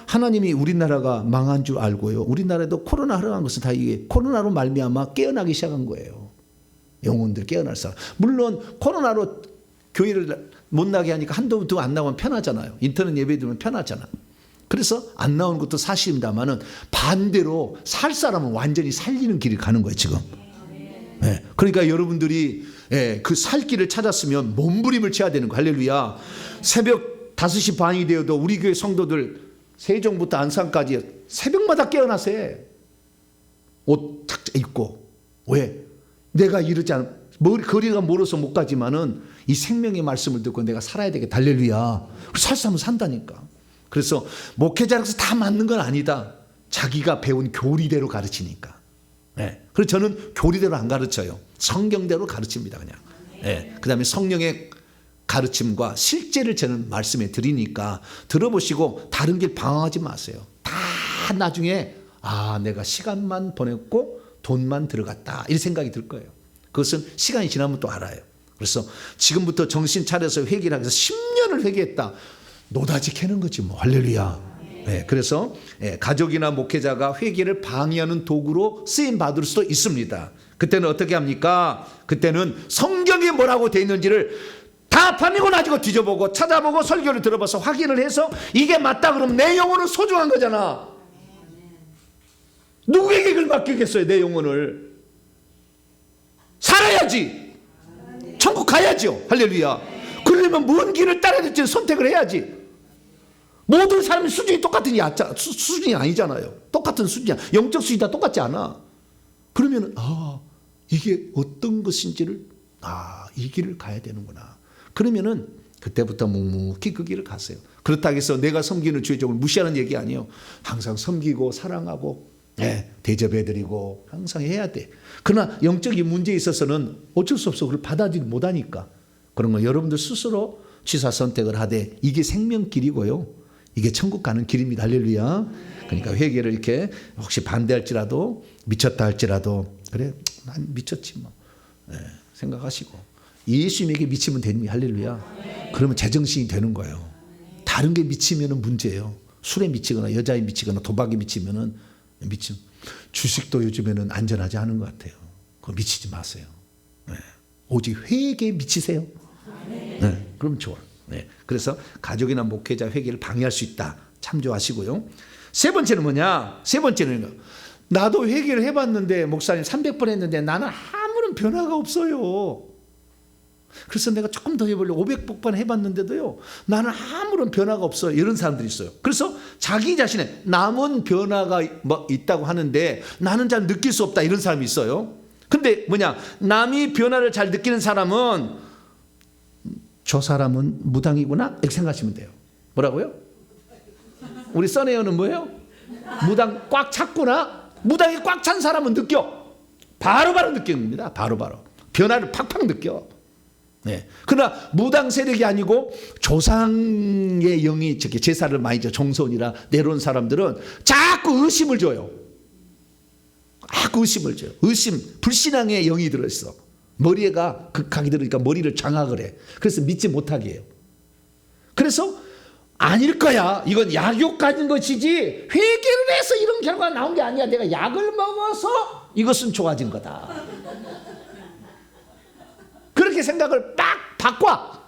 하나님이 우리나라가 망한 줄 알고요. 우리나라에도 코로나 흘러간 것은 다 이게 코로나로 말미암아 깨어나기 시작한 거예요. 영혼들 깨어날 사람. 물론 코로나로 교회를 못 나게 하니까 한두 번 안 나오면 편하잖아요. 인터넷 예배 들으면 편하잖아. 그래서 안 나오는 것도 사실입니다만은 반대로 살 사람은 완전히 살리는 길을 가는 거예요 지금. 네. 그러니까 여러분들이 그 살 길을 찾았으면 몸부림을 쳐야 되는 거예요. 할렐루야. 새벽 5시 반이 되어도 우리 교회 성도들 세종부터 안산까지 새벽마다 깨어나세요. 옷 탁 입고. 왜? 내가 이러지 않 거리가 멀어서 못 가지만은 이 생명의 말씀을 듣고 내가 살아야 되겠다. 할렐루야. 살 사람은 산다니까. 그래서 목회자로서 다 맞는 건 아니다. 자기가 배운 교리대로 가르치니까. 네. 그래서 저는 교리대로 안 가르쳐요. 성경대로 가르칩니다. 그냥. 네. 그 다음에 성령의 가르침과 실제를 저는 말씀해 드리니까 들어보시고 다른 길 방황하지 마세요. 다 나중에 아, 내가 시간만 보냈고 돈만 들어갔다, 이 생각이 들 거예요. 그것은 시간이 지나면 또 알아요. 그래서 지금부터 정신 차려서 회개를 하기 위해서 10년을 회개했다, 노다지 캐는 거지 뭐. 할렐루야. 네, 그래서 가족이나 목회자가 회개를 방해하는 도구로 쓰임 받을 수도 있습니다. 그때는 어떻게 합니까? 그때는 성경에 뭐라고 되어 있는지를 다 밤이고 낮이고 뒤져보고 찾아보고 설교를 들어봐서 확인을 해서 이게 맞다 그러면 내 영혼은 소중한 거잖아. 누구에게 그걸 맡기겠어요? 내 영혼을. 살아야지. 천국 가야죠. 할렐루야. 그러려면 뭔 길을 따라야 될지 선택을 해야지. 모든 사람의 수준이 똑같은 수준이 아니잖아요. 똑같은 수준이야. 영적 수준이 다 똑같지 않아. 그러면 이게 어떤 것인지를 이 길을 가야 되는구나. 그러면은 그때부터 묵묵히 그 길을 갔어요. 그렇다고 해서 내가 섬기는 주의 종을 무시하는 얘기 아니에요. 항상 섬기고 사랑하고 대접해드리고 항상 해야 돼. 그러나 영적인 문제에 있어서는 어쩔 수 없어. 그걸 받아들이지 못하니까. 그런 거 여러분들 스스로 취사 선택을 하되 이게 생명길이고요. 이게 천국 가는 길입니다. 할렐루야. 그러니까 회개를 이렇게 혹시 반대할지라도 미쳤다 할지라도 그래 난 미쳤지 뭐 생각하시고 예수님에게 미치면 됩니다. 할렐루야. 그러면 제정신이 되는 거예요. 다른 게 미치면 문제예요. 술에 미치거나 여자에 미치거나 도박에 미치면 주식도 요즘에는 안전하지 않은 것 같아요. 그거 미치지 마세요. 오직 회개에 미치세요. 그럼 좋아. 그래서 가족이나 목회자 회개를 방해할 수 있다. 참조하시고요. 세 번째는 뭐냐? 세 번째는 나도 회개를 해봤는데 목사님 300번 했는데 나는 아무런 변화가 없어요. 그래서 내가 조금 더 해보려고 500번 해봤는데도요 나는 아무런 변화가 없어요. 이런 사람들이 있어요. 그래서 자기 자신의 남은 변화가 뭐 있다고 하는데 나는 잘 느낄 수 없다, 이런 사람이 있어요. 근데 뭐냐, 남이 변화를 잘 느끼는 사람은 저 사람은 무당이구나 이렇게 생각하시면 돼요. 뭐라고요? 우리 써네어는 뭐예요? 무당 꽉 찼구나. 무당이 꽉 찬 사람은 느껴. 바로바로 느낍니다. 바로바로 변화를 팍팍 느껴. 그러나 무당 세력이 아니고 조상의 영이 제사를 많이 정손이라 내려온 사람들은 자꾸 의심을 줘요. 자꾸 의심을 줘요. 불신앙의 영이 들어있어. 머리가 극하게 들으니까 머리를 장악을 해. 그래서 믿지 못하게 해요. 그래서 아닐 거야, 이건 약욕 가진 것이지 회개를 해서 이런 결과가 나온 게 아니야, 내가 약을 먹어서 이것은 좋아진 거다. 그렇게 생각을 딱 바꿔.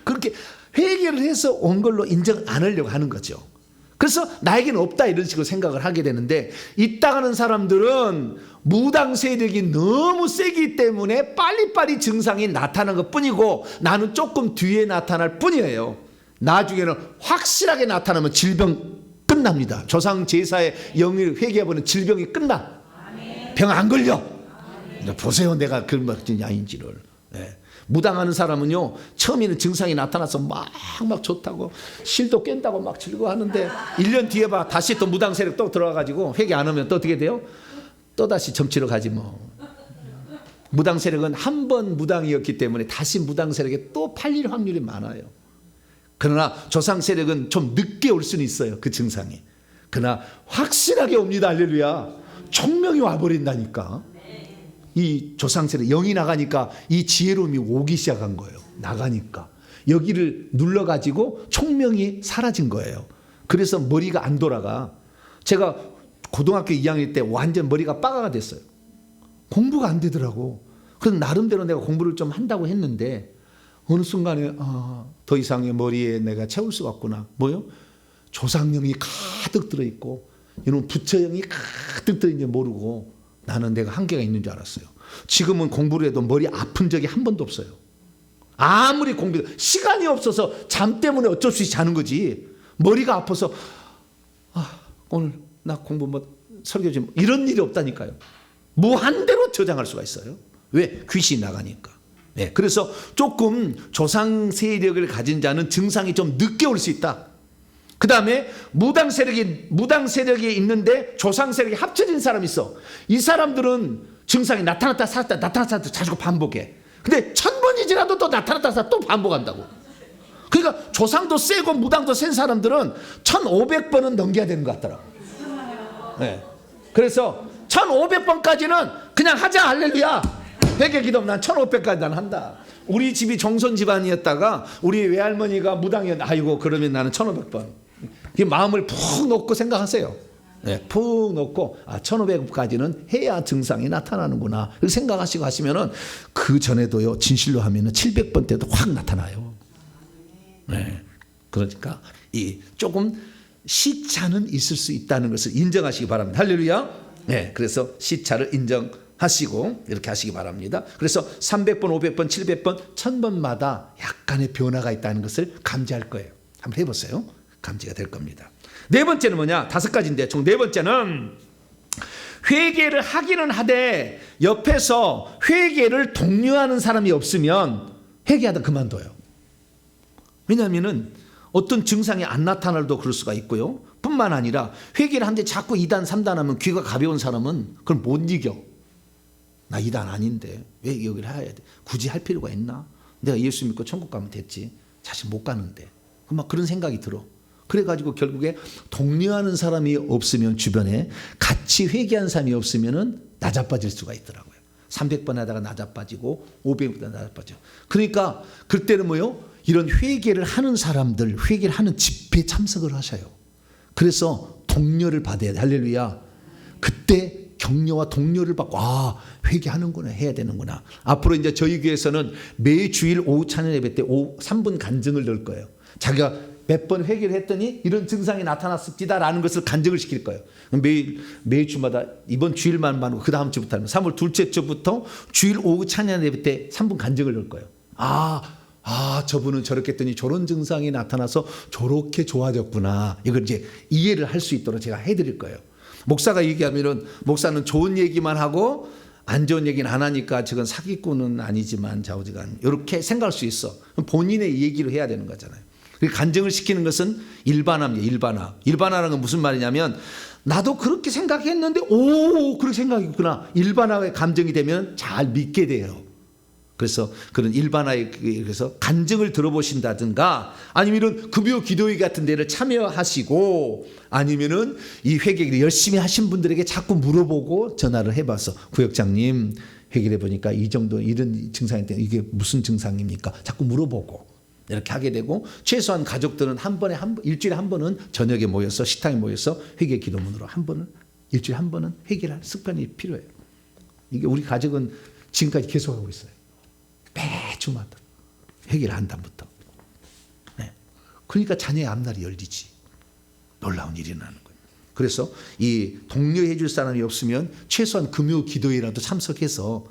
그렇게 회개를 해서 온 걸로 인정 안 하려고 하는 거죠. 그래서 나에게는 없다, 이런 식으로 생각을 하게 되는데, 있다 하는 사람들은 무당 세력이 너무 세기 때문에 빨리빨리 증상이 나타나는 것 뿐이고 나는 조금 뒤에 나타날 뿐이에요. 나중에는 확실하게 나타나면 질병 끝납니다. 조상 제사의 영을 회개해보는 질병이 끝나. 병 안 걸려. 보세요, 내가 그런 아닌지를. 무당하는 사람은요 처음에는 증상이 나타나서 막 좋다고 실도 깬다고 막 즐거워하는데 1년 뒤에 봐 다시 또 무당 세력 또 들어와가지고 회개 안 하면 또 어떻게 돼요? 또 다시 점치러 가지 뭐. 무당 세력은 한 번 무당이었기 때문에 다시 무당 세력에 또 팔릴 확률이 많아요. 그러나 조상 세력은 좀 늦게 올 수는 있어요, 그 증상이. 그러나 확실하게 옵니다. 할렐루야. 총명이 와버린다니까. 이 조상 세력 영이 나가니까 이 지혜로움이 오기 시작한 거예요. 나가니까 여기를 눌러가지고 총명이 사라진 거예요. 그래서 머리가 안 돌아가. 제가 고등학교 2학년 때 완전 머리가 빠가가 됐어요. 공부가 안 되더라고. 그래서 나름대로 내가 공부를 좀 한다고 했는데 어느 순간에 더 이상의 머리에 내가 채울 수가 없구나. 뭐요? 조상령이 가득 들어있고 이런 부처령이 가득 들어있는지 모르고 나는 내가 한계가 있는 줄 알았어요. 지금은 공부를 해도 머리 아픈 적이 한 번도 없어요. 아무리 공부해도 시간이 없어서 잠 때문에 어쩔 수 없이 자는 거지. 머리가 아파서 오늘 나 공부 설교 좀 이런 일이 없다니까요. 무한대로 저장할 수가 있어요. 왜? 귀신이 나가니까. 그래서 조금 조상 세력을 가진 자는 증상이 좀 늦게 올 수 있다. 그 다음에 무당 세력이 있는데 조상 세력이 합쳐진 사람이 있어. 이 사람들은 증상이 나타났다 살았다 나타났다 살았다 자주 반복해. 근데 1000번이 지나도 또 나타났다 살았다 또 반복한다고. 그러니까 조상도 세고 무당도 센 사람들은 1500번은 넘겨야 되는 것 같더라고. 네. 그래서 1500번까지는 그냥 하자. 할렐루야. 회개 기도 난 1500까지 난 한다. 우리 집이 정선 집안이었다가 우리 외할머니가 무당이었는데 아이고 그러면 나는 1500번. 마음을 푹 놓고 생각하세요. 네, 푹 놓고 1500까지는 해야 증상이 나타나는구나 이렇게 생각하시고 하시면은 그 전에도요 진실로 하면은 700번 때도 확 나타나요. 네, 그러니까 이 조금 시차는 있을 수 있다는 것을 인정하시기 바랍니다. 할렐루야. 네, 그래서 시차를 인정하시고 이렇게 하시기 바랍니다. 그래서 300번, 500번, 700번, 1000번마다 약간의 변화가 있다는 것을 감지할 거예요. 한번 해보세요. 감지가 될 겁니다. 네 번째는 뭐냐? 5가지인데 총 네 번째는 회개를 하기는 하되 옆에서 회개를 독려하는 사람이 없으면 회개하다 그만둬요. 왜냐하면은 어떤 증상이 안 나타나도 그럴 수가 있고요. 뿐만 아니라 회개를 하는데 자꾸 2단 3단 하면 귀가 가벼운 사람은 그걸 못 이겨. 나 2단 아닌데 왜 여기를 해야 돼? 굳이 할 필요가 있나? 내가 예수 믿고 천국 가면 됐지. 사실 못 가는데. 막 그런 생각이 들어. 그래가지고 결국에 독려하는 사람이 없으면 주변에 같이 회개한 사람이 없으면은 낮아빠질 수가 있더라고요. 300번 하다가 낮아빠지고 500번 하다가 낮아빠지고. 그러니까 그때는 뭐요? 이런 회개를 하는 사람들, 회개를 하는 집회에 참석을 하셔요. 그래서 독려를 받아야 돼. 할렐루야. 그때 격려와 독려를 받고 회개하는구나, 해야 되는구나. 앞으로 이제 저희 교회에서는 매주일 오후 찬양 예배 때 3분 간증을 넣을 거예요. 자기가 몇 번 회개를 했더니 이런 증상이 나타났습니다라는 것을 간증을 시킬 거예요. 매일 주마다 이번 주일만 말고 그 다음 주부터 하면 3월 둘째 주부터 주일 오후 찬양 예배 때 3분 간증을 넣을 거예요. 저분은 저렇게 했더니 저런 증상이 나타나서 저렇게 좋아졌구나. 이걸 이제 이해를 할 수 있도록 제가 해드릴 거예요. 목사가 얘기하면은 목사는 좋은 얘기만 하고 안 좋은 얘기는 안 하니까 저건 사기꾼은 아니지만 좌우지간 이렇게 생각할 수 있어. 본인의 얘기로 해야 되는 거잖아요. 간증을 시키는 것은 일반화입니다. 일반화. 일반화라는 건 무슨 말이냐면 나도 그렇게 생각했는데 그렇게 생각했구나. 일반화의 감정이 되면 잘 믿게 돼요. 그래서 그런 일반화에 그래서 간증을 들어보신다든가 아니면 이런 금요 기도회 같은 데를 참여하시고 아니면은 이 회개를 열심히 하신 분들에게 자꾸 물어보고 전화를 해봐서 구역장님 회개를 해보니까 이 정도 이런 증상인데 이게 무슨 증상입니까? 자꾸 물어보고 이렇게 하게 되고 최소한 가족들은 일주일에 한 번은 저녁에 모여서 식당에 모여서 회개 기도문으로 일주일에 한 번은 회개를 할 습관이 필요해요. 이게 우리 가족은 지금까지 계속하고 있어요. 매주마다 회개를 한 다음부터. 네. 그러니까 자녀의 앞날이 열리지. 놀라운 일이 나는 거예요. 그래서 이 독려해 줄 사람이 없으면 최소한 금요 기도회라도 참석해서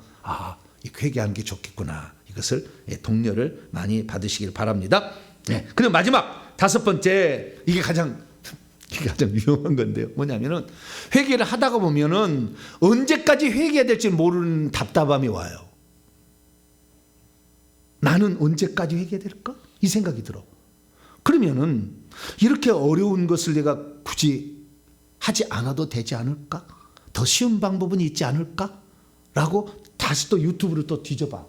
회개하는 게 좋겠구나. 이것을 독려를 많이 받으시길 바랍니다. 네. 그리고 마지막 5번째 이게 가장 위험한 건데요. 뭐냐면은 회개를 하다가 보면은 언제까지 회개해야 될지 모르는 답답함이 와요. 나는 언제까지 회개해야 될까? 이 생각이 들어. 그러면은 이렇게 어려운 것을 내가 굳이 하지 않아도 되지 않을까? 더 쉬운 방법은 있지 않을까? 라고 다시 또 유튜브를 또 뒤져봐.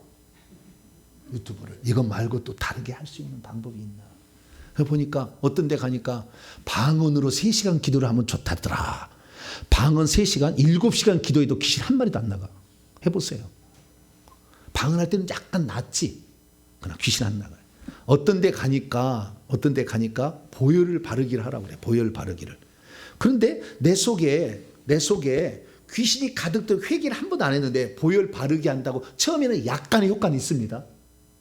유튜브를. 이거 말고 또 다르게 할 수 있는 방법이 있나? 보니까 어떤 데 가니까 방언으로 3시간 기도를 하면 좋다더라. 방언 3시간, 7시간 기도해도 귀신 한 마리도 안 나가. 해보세요. 방언할 때는 약간 낫지. 그러나 귀신 안 나가요. 어떤 데 가니까 보혈을 바르기를 하라고 그래. 보혈 바르기를. 그런데 내 속에 귀신이 가득 들어 회개를 한 번도 안 했는데 보혈 바르기 한다고 처음에는 약간의 효과는 있습니다.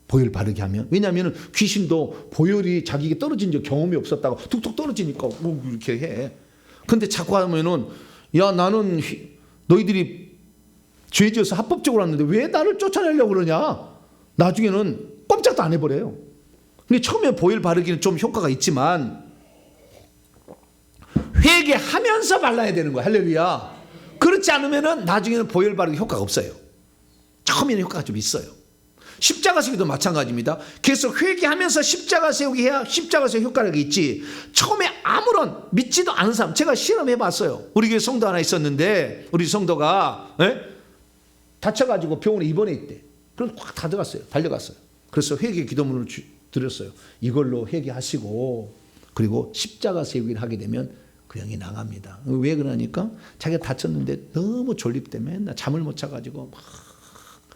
보혈 바르게 하면. 왜냐하면 귀신도 보혈이 자기에게 떨어진 적 경험이 없었다고 툭툭 떨어지니까 이렇게 해. 근데 자꾸 하면은 나는 너희들이 죄 지어서 합법적으로 왔는데 왜 나를 쫓아내려고 그러냐. 나중에는 꼼짝도 안 해버려요. 근데 처음에 보혈 바르기는 좀 효과가 있지만 회개하면서 발라야 되는 거야. 할렐루야. 그렇지 않으면은 나중에는 보혈 바르기 효과가 없어요. 처음에는 효과가 좀 있어요. 십자가 세우기도 마찬가지입니다. 계속 회개하면서 십자가 세우기 해야 십자가 세우 효과가 있지. 처음에 아무런 믿지도 않은 사람, 제가 실험해 봤어요. 우리 교회 성도 하나 있었는데 우리 성도가 다쳐가지고 병원에 입원해 있대. 그래서 확 달려갔어요. 그래서 회개 기도문을 드렸어요. 이걸로 회개하시고 그리고 십자가 세우기를 하게 되면 그 형이 나갑니다. 왜 그러니까 자기가 다쳤는데 너무 졸립대 맨날 잠을 못 자가지고 막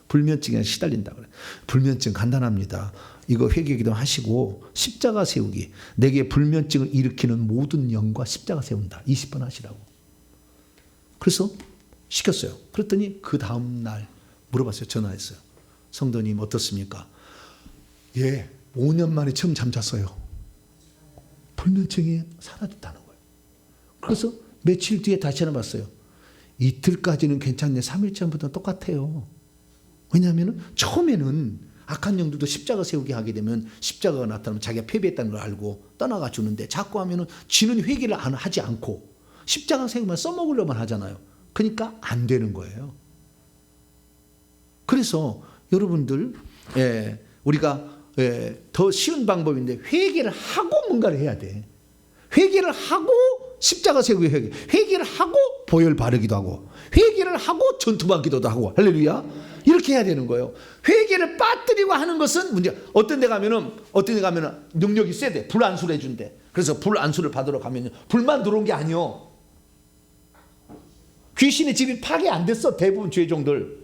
불면증에 시달린다 그래. 불면증 간단합니다. 이거 회개기도 하시고 십자가 세우기. 내게 불면증을 일으키는 모든 영과 십자가 세운다. 20번 하시라고. 그래서 시켰어요. 그랬더니 그 다음 날 물어봤어요. 전화했어요. 성도님 어떻습니까? 예, 5년 만에 처음 잠잤어요. 불면증이 사라졌다는 거예요. 그래서 며칠 뒤에 다시 전화 봤어요. 이틀까지는 괜찮네. 3일 전부터 똑같아요. 왜냐하면 처음에는 악한 영들도 십자가 세우게 하게 되면 십자가가 나타나면 자기가 패배했다는 걸 알고 떠나가 주는데 자꾸 하면은 지는 회개를 하지 않고 십자가 세우면 써먹으려만 하잖아요. 그러니까 안 되는 거예요. 그래서 여러분들 우리가 더 쉬운 방법인데 회개를 하고 뭔가를 해야 돼. 회개를 하고 십자가 세우기 회개를 하고 보혈 바르기도 하고 회개를 하고 전투받기도 하고 할렐루야. 이렇게 해야 되는 거예요. 회개를 빠뜨리고 하는 것은 문제. 어떤 데 가면은 능력이 세대. 불 안수를 해준대. 그래서 불 안수를 받으러 가면 불만 들어온 게 아니요. 귀신의 집이 파괴 안 됐어. 대부분 죄종들.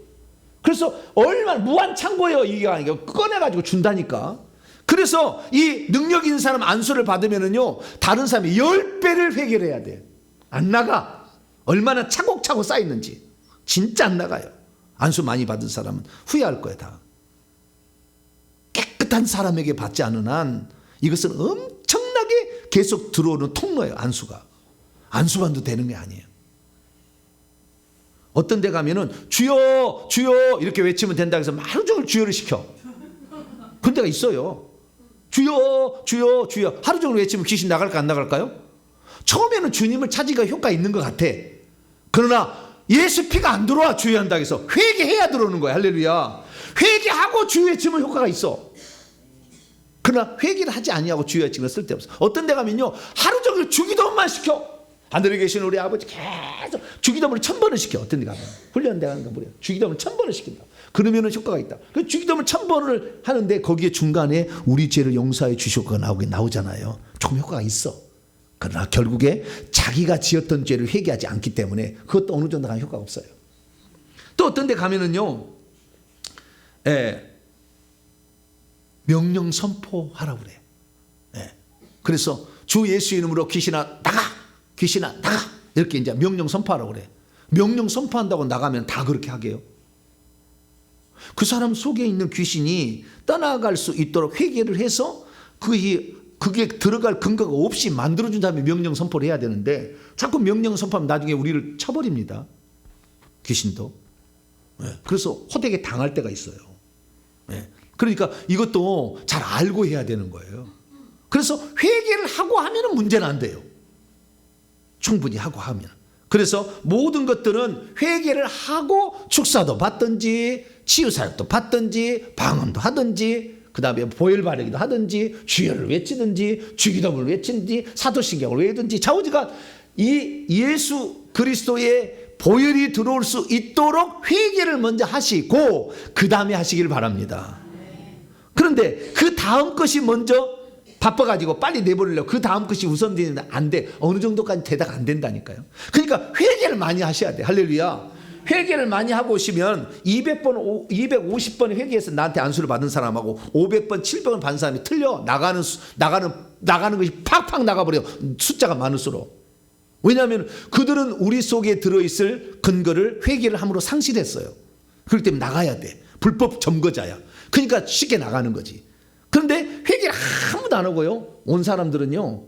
그래서 얼마나 무한 창고예요. 이게 아니고 꺼내가지고 준다니까. 그래서 이 능력 있는 사람 안수를 받으면은요 다른 사람이 10배를 회개를 해야 돼. 안 나가. 얼마나 차곡차곡 쌓였는지 진짜 안 나가요. 안수 많이 받은 사람은 후회할 거야 다. 깨끗한 사람에게 받지 않은 한 이것은 엄청나게 계속 들어오는 통로예요. 안수가. 안수만도 되는 게 아니에요. 어떤 데 가면은 주여 주여 이렇게 외치면 된다 해서 하루 종일 주여를 시켜. 그런 데가 있어요. 주여 주여 주여 하루 종일 외치면 귀신 나갈까 안 나갈까요? 처음에는 주님을 찾기가 효과 있는 것 같아. 그러나 예수 피가 안 들어와 주의한다고 해서 회개해야 들어오는 거야. 할렐루야. 회개하고 주의 외치면 효과가 있어. 그러나 회개를 하지 아니하고 주의 외치면 쓸데없어. 어떤 데 가면요 하루 종일 주기도문만 시켜. 하늘에 계신 우리 아버지 계속 주기도문을 1000번을 시켜. 어떤 데 가면 훈련대 가는 거 뭐래요. 주기도문을 1000번을 시킨다. 그러면 효과가 있다. 그 주기도문 1000번을 하는데 거기에 중간에 우리 죄를 용서해 주시고가 나오잖아요. 조금 효과가 있어. 그러나 결국에 자기가 지었던 죄를 회개하지 않기 때문에 그것도 어느 정도 가면 효과가 없어요. 또 어떤 데 가면은요 명령 선포하라고 그래요. 그래서 주 예수 이름으로 귀신아 나가! 귀신아 나가! 이렇게 이제 명령 선포하라고 그래요. 명령 선포한다고 나가면 다 그렇게 하게요. 그 사람 속에 있는 귀신이 떠나갈 수 있도록 회개를 해서 그게 들어갈 근거가 없이 만들어준 다음에 명령 선포를 해야 되는데 자꾸 명령 선포하면 나중에 우리를 쳐버립니다. 귀신도. 그래서 호되게 당할 때가 있어요. 그러니까 이것도 잘 알고 해야 되는 거예요. 그래서 회개를 하고 하면 문제는 안 돼요. 충분히 하고 하면. 그래서 모든 것들은 회개를 하고 축사도 받든지 치유사역도 받든지 방언도 하든지 그 다음에 보혈 바르기도 하든지 주여를 외치든지 주기도문을 외치든지 사도신경을 외우든지 자오지가 이 예수 그리스도의 보혈이 들어올 수 있도록 회개를 먼저 하시고 그 다음에 하시길 바랍니다. 그런데 그 다음 것이 먼저 바빠가지고 빨리 내버리려고 그 다음 것이 우선되는데 안 돼. 어느 정도까지 대답 안 된다니까요. 그러니까 회개를 많이 하셔야 돼. 할렐루야. 회개를 많이 하고 오시면 200번, 250번 회개해서 나한테 안수를 받은 사람하고 500번, 700번 받은 사람이 틀려. 나가는 것이 팍팍 나가버려. 숫자가 많을수록. 왜냐하면 그들은 우리 속에 들어있을 근거를 회개를 함으로 상실했어요. 그렇기 때문에 나가야 돼. 불법 점거자야. 그러니까 쉽게 나가는 거지. 그런데 회개를 아무도 안 하고요. 온 사람들은요.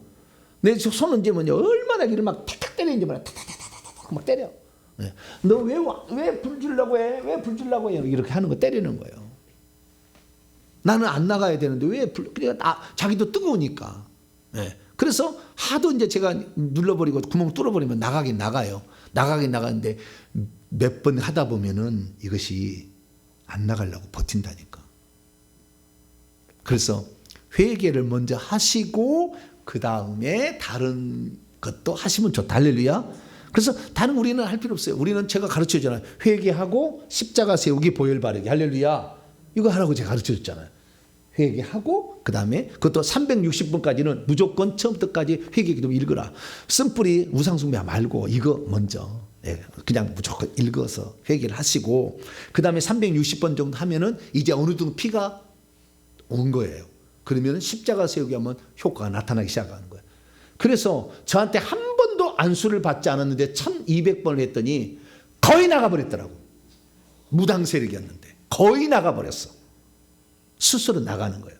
내 손은 이제 뭐냐 얼마나 이를 막 탁탁 때리는지 몰라. 탁탁탁탁 막 때려. 너 왜 불 주려고 해? 왜 불 주려고 해? 이렇게 하는 거 때리는 거예요. 나는 안 나가야 되는데 왜 그러니까 자기도 뜨거우니까. 그래서 하도 이제 제가 눌러버리고 구멍 뚫어버리면 나가긴 나가요. 나가긴 나가는데 몇 번 하다 보면은 이것이 안 나가려고 버틴다니까. 그래서 회개를 먼저 하시고 그 다음에 다른 것도 하시면 좋다. 할렐루야. 그래서 다른 우리는 할 필요 없어요. 우리는 제가 가르쳐줬잖아요. 회개하고 십자가 세우기 보혈 바르기. 할렐루야. 이거 하라고 제가 가르쳐줬잖아요. 회개하고 그 다음에 그것도 360번까지는 무조건 처음부터까지 회개기도 읽어라. 쓴뿌리 우상숭배 말고 이거 먼저 그냥 무조건 읽어서 회개를 하시고 그 다음에 360번 정도 하면은 이제 어느 정도 피가 온 거예요. 그러면 십자가 세우기 하면 효과가 나타나기 시작하는 거예요. 그래서 저한테 한 번도 안수를 받지 않았는데 1200번을 했더니 거의 나가버렸더라고. 무당 세력이었는데 거의 나가버렸어. 스스로 나가는 거예요.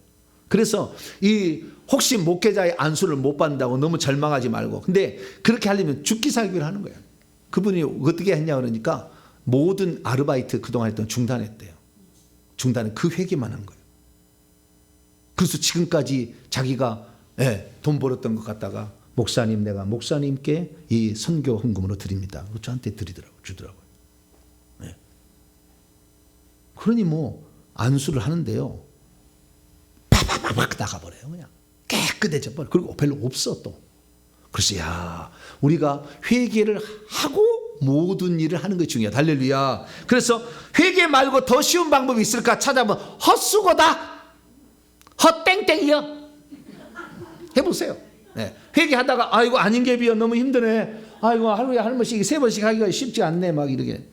그래서 이 혹시 목회자의 안수를 못 받는다고 너무 절망하지 말고, 근데 그렇게 하려면 죽기 살기를 하는 거예요. 그분이 어떻게 했냐 그러니까 모든 아르바이트 그동안 했던 중단했대요. 중단은 그 회개만 한 거예요. 그래서 지금까지 자기가 돈 벌었던 것 갖다가 목사님 내가 목사님께 이 선교 헌금으로 드립니다. 저한테 주더라고요. 네. 그러니 뭐 안수를 하는데요. 팍 나가버려요. 그냥 깨끗해져 버려. 그리고 별로 없어 또. 그래서 야 우리가 회개를 하고 모든 일을 하는 것이 중요하다. 할렐루야. 그래서 회개 말고 더 쉬운 방법이 있을까 찾아보면 헛수고다. 헛땡땡이요. 해보세요. 네. 회개하다가 아이고 아닌 게 비어 너무 힘드네. 아이고 하루에 한 번씩 3번씩 하기가 쉽지 않네 막 이렇게.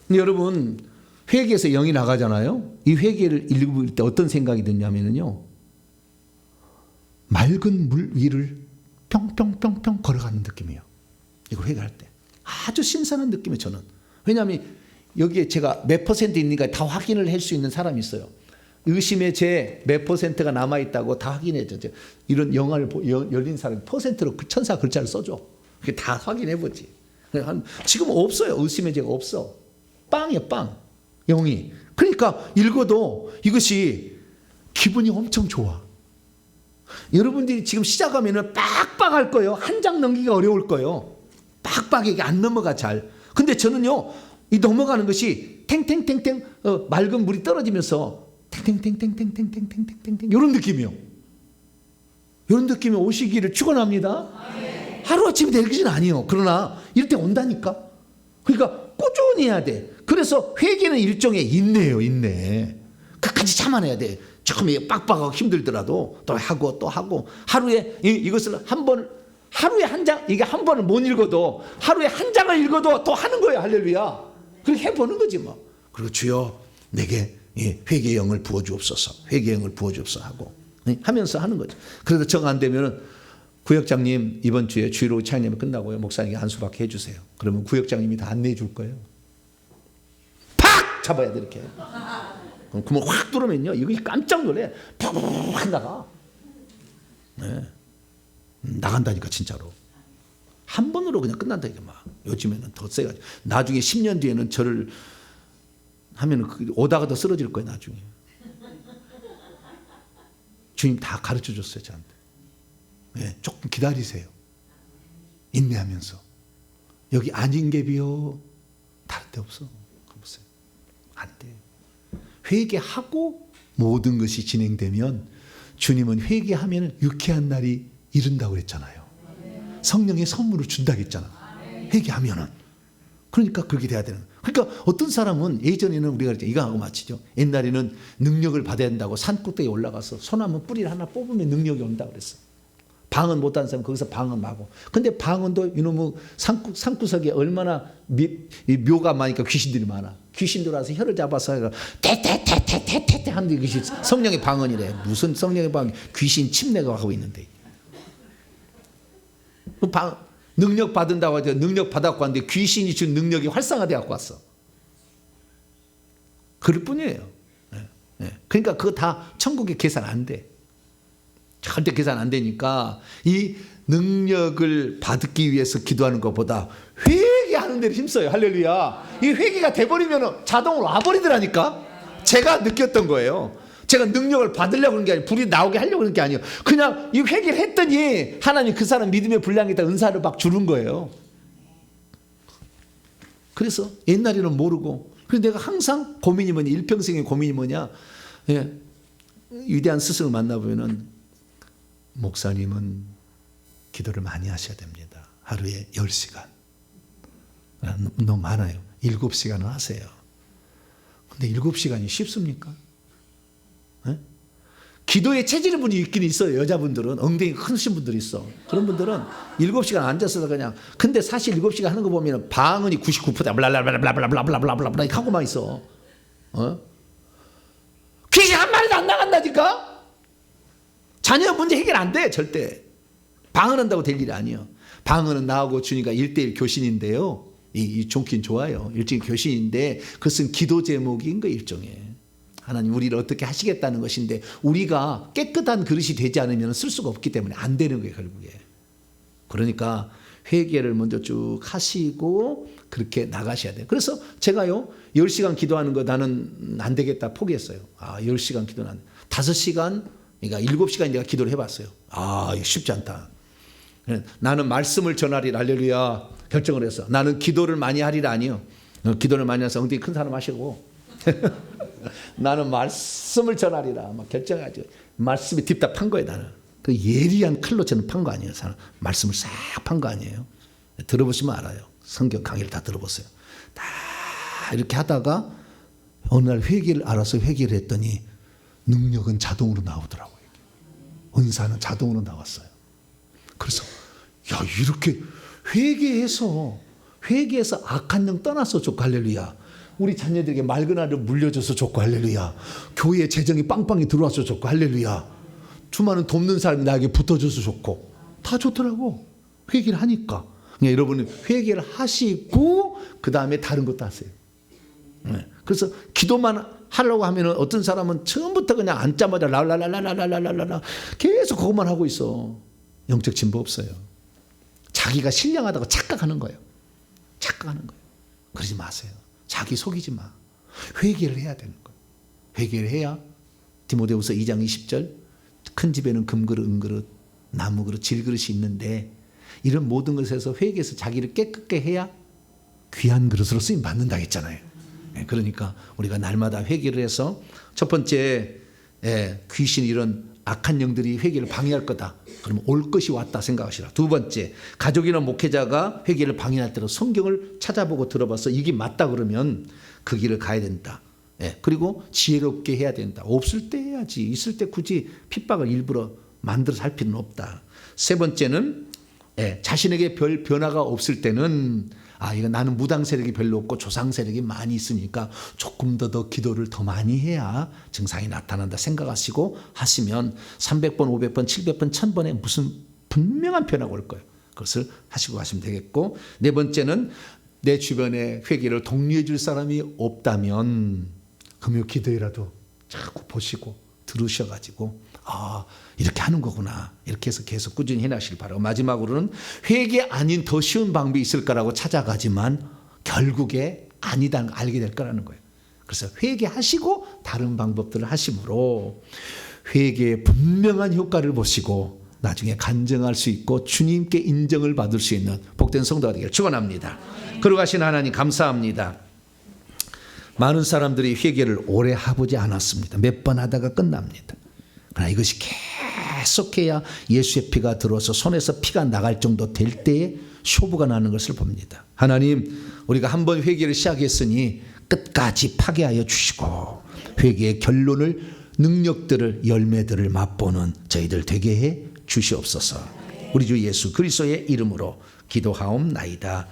근데 여러분 회개에서 영이 나가잖아요. 이 회개를 읽을 때 어떤 생각이 드냐면요. 맑은 물 위를 뿅뿅뿅뿅 걸어가는 느낌이에요. 이걸 회개할 때. 아주 신선한 느낌이에요 저는. 왜냐하면 여기에 제가 몇 퍼센트 있는가 다 확인을 할 수 있는 사람이 있어요. 의심의 제 몇 퍼센트가 남아있다고 다 확인해줘. 이런 영화를 열린 사람이 퍼센트로 천사 글자를 써줘. 그게 다 확인해보지. 지금 없어요. 의심의 죄가 없어. 빵이에요 빵. 영이. 그러니까 읽어도 이것이 기분이 엄청 좋아. 여러분들이 지금 시작하면 빡빡할 거예요. 한 장 넘기기가 어려울 거예요. 빡빡하게 안 넘어가 잘. 근데 저는요. 이 넘어가는 것이 탱탱탱탱 맑은 물이 떨어지면서 탱탱탱탱탱탱탱탱탱탱 이런 느낌이요. 이런 느낌이 오시기를 축원합니다. 하루아침에 될 것은 아니에요. 그러나 이럴 때 온다니까. 그러니까 꾸준히 해야 돼. 그래서 회개는 일종의 인내예요. 인내. 끝까지 참아내야 돼. 처음에 빡빡하고 힘들더라도 또 하고 또 하고 하루에 이것을 한 번 하루에 한 장 이게 한 번을 못 읽어도 하루에 한 장을 읽어도 또 하는 거예요. 할렐루야. 그렇게 해보는 거지 뭐. 그리고 주여 내게 회개의 영을 부어주옵소서. 회개의 영을 부어주옵소서 하고 하면서 하는 거죠. 그래도 정 안 되면은 구역장님 이번 주에 주일오후 찬양이 끝나고요. 목사님께 안수받게 해주세요. 그러면 구역장님이 다 안내해 줄 거예요. 팍 잡아야 돼 이렇게. 그럼 구멍 확 뚫으면요. 이거 깜짝 놀래. 팍 나가. 네. 나간다니까 진짜로. 한 번으로 그냥 끝난다니까 막. 요즘에는 더 세가지고. 나중에 10년 뒤에는 저를 하면은 오다가 더 쓰러질 거예요 나중에. 주님 다 가르쳐 줬어요 저한테. 네, 조금 기다리세요. 인내하면서. 여기 아닌 게 비어 다른 데 없어. 가보세요. 안 돼. 회개하고 모든 것이 진행되면 주님은 회개하면 유쾌한 날이 이른다고 그랬잖아요. 성령의 선물을 준다고 했잖아. 회개하면은. 그러니까 그렇게 돼야 되는 거예요. 그러니까 어떤 사람은 예전에는 우리가 이거 하고 마치죠. 옛날에는 능력을 받아야 된다고 산꼭대기에 올라가서 소나무 뿌리를 하나 뽑으면 능력이 온다고 그랬어. 방언 못하는 사람 거기서 방언하고. 근데 방언도 이놈의 산구석에 얼마나 묘가 많으니까 귀신들이 많아. 귀신들 와서 혀를 잡아서 테테테테테테 하는데 이것이 성령의 방언이래. 무슨 성령의 방언? 귀신 침례가 하고 있는데. 능력 받은다고 하죠. 능력 받았고 왔는데 귀신이 준 능력이 활성화되어 갖고 왔어. 그럴 뿐이에요. 그러니까 그거 다 천국에 계산 안 돼. 절대 계산 안 되니까 이 능력을 받기 위해서 기도하는 것보다 회개하는 데를 힘써요. 할렐루야. 이 회개가 돼버리면 자동으로 와버리더라니까. 제가 느꼈던 거예요. 제가 능력을 받으려고 그런 게 아니에요. 불이 나오게 하려고 그런 게 아니에요. 그냥 이 회개를 했더니 하나님 그 사람 믿음의 분량에다 은사를 막 주는 거예요. 그래서 옛날에는 모르고. 그래서 내가 항상 고민이 뭐냐. 일평생의 고민이 뭐냐. 위대한 스승을 만나보면은 목사님은 기도를 많이 하셔야 됩니다. 하루에 10시간. 너무 많아요. 7시간을 하세요. 근데 7시간이 쉽습니까? 기도에 체질의 분이 있긴 있어요. 여자분들은 엉덩이 크신 분들이 있어. 그런 분들은 7시간 앉아서 그냥. 근데 사실 7시간 하는 거 보면 방언이 99%다 블라블라블라블라블라블라블라 하고만 있어. 귀신 한 마리도 안 나간다니까. 자녀 문제 해결 안 돼 절대. 방언한다고 될 일이 아니에요. 방언은 나하고 준이가 1:1 교신인데요. 이 좋긴 좋아요. 일종의 교신인데 그것은 기도 제목인 거 일종의. 하나님 우리를 어떻게 하시겠다는 것인데 우리가 깨끗한 그릇이 되지 않으면 쓸 수가 없기 때문에 안 되는 거예요 결국에. 그러니까 회개를 먼저 쭉 하시고 그렇게 나가셔야 돼요. 그래서 제가요 10시간 기도하는 거 나는 안 되겠다 포기했어요. 10시간 기도는 안 돼. 5시간 그러니까 7시간 내가 기도를 해봤어요. 이거 쉽지 않다. 나는 말씀을 전하리라 할렐루야 결정을 했어. 나는 기도를 많이 하리라 아니요. 기도를 많이 해서 엉덩이 큰 사람 하시고 나는 말씀을 전하리라 막 결정하죠. 말씀이 딥답한 거예요 나는. 그 예리한 칼로 저는 판 거 아니에요. 말씀을 싹 판 거 아니에요. 들어보시면 알아요. 성경 강의를 다 들어보세요. 다 이렇게 하다가 어느 날 회개를 알아서 회개를 했더니 능력은 자동으로 나오더라고요. 은사는 자동으로 나왔어요. 그래서 야 이렇게 회개해서 악한 영 떠나서 좋고 할렐루야. 우리 자녀들에게 맑은 알을 물려줘서 좋고 할렐루야. 교회에 재정이 빵빵히 들어와서 좋고 할렐루야. 수많은 돕는 사람이 나에게 붙어줘서 좋고 다 좋더라고. 회개를 하니까. 그러니까 여러분은 회개를 하시고 그 다음에 다른 것도 하세요. 그래서 기도만 하려고 하면 어떤 사람은 처음부터 그냥 앉자마자 랄랄랄랄랄랄랄라 계속 그것만 하고 있어. 영적 진보 없어요. 자기가 신령하다고 착각하는 거예요. 착각하는 거예요. 그러지 마세요. 자기 속이지 마. 회개를 해야 되는 거예요. 회개를 해야 디모데후서 2장 20절 큰 집에는 금그릇, 은그릇, 나무그릇, 질그릇이 있는데 이런 모든 것에서 회개해서 자기를 깨끗게 해야 귀한 그릇으로 쓰임 받는다 했잖아요. 그러니까 우리가 날마다 회개를 해서 첫 번째 귀신 이런 악한 영들이 회개를 방해할 거다. 그러면 올 것이 왔다 생각하시라. 두 번째 가족이나 목회자가 회개를 방해할 때로 성경을 찾아보고 들어봐서 이게 맞다 그러면 그 길을 가야 된다. 그리고 지혜롭게 해야 된다. 없을 때 해야지. 있을 때 굳이 핍박을 일부러 만들어서 할 필요는 없다. 세 번째는 자신에게 별 변화가 없을 때는 이거 나는 무당 세력이 별로 없고 조상 세력이 많이 있으니까 조금 더 기도를 더 많이 해야 증상이 나타난다 생각하시고 하시면 300번, 500번, 700번, 1000번에 무슨 분명한 변화가 올 거예요. 그것을 하시고 가시면 되겠고 네 번째는 내 주변에 회개를 독려해 줄 사람이 없다면 금요 기도회라도 자꾸 보시고 들으셔가지고 이렇게 하는 거구나. 이렇게 해서 계속 꾸준히 해나가시길 바라고 마지막으로는 회개 아닌 더 쉬운 방법이 있을까라고 찾아가지만 결국에 아니다는 걸 알게 될 거라는 거예요. 그래서 회개하시고 다른 방법들을 하심으로 회개의 분명한 효과를 보시고 나중에 간증할 수 있고 주님께 인정을 받을 수 있는 복된 성도가 되기를 축원합니다. 거룩하신 하나님 감사합니다. 많은 사람들이 회개를 오래 해보지 않았습니다. 몇 번 하다가 끝납니다. 그러나 이것이 계속해야 예수의 피가 들어서 손에서 피가 나갈 정도 될 때에 쇼부가 나는 것을 봅니다. 하나님 우리가 한번 회개를 시작했으니 끝까지 파괴하여 주시고 회개의 결론을 능력들을 열매들을 맛보는 저희들 되게 해 주시옵소서. 우리 주 예수 그리스도의 이름으로 기도하옵나이다.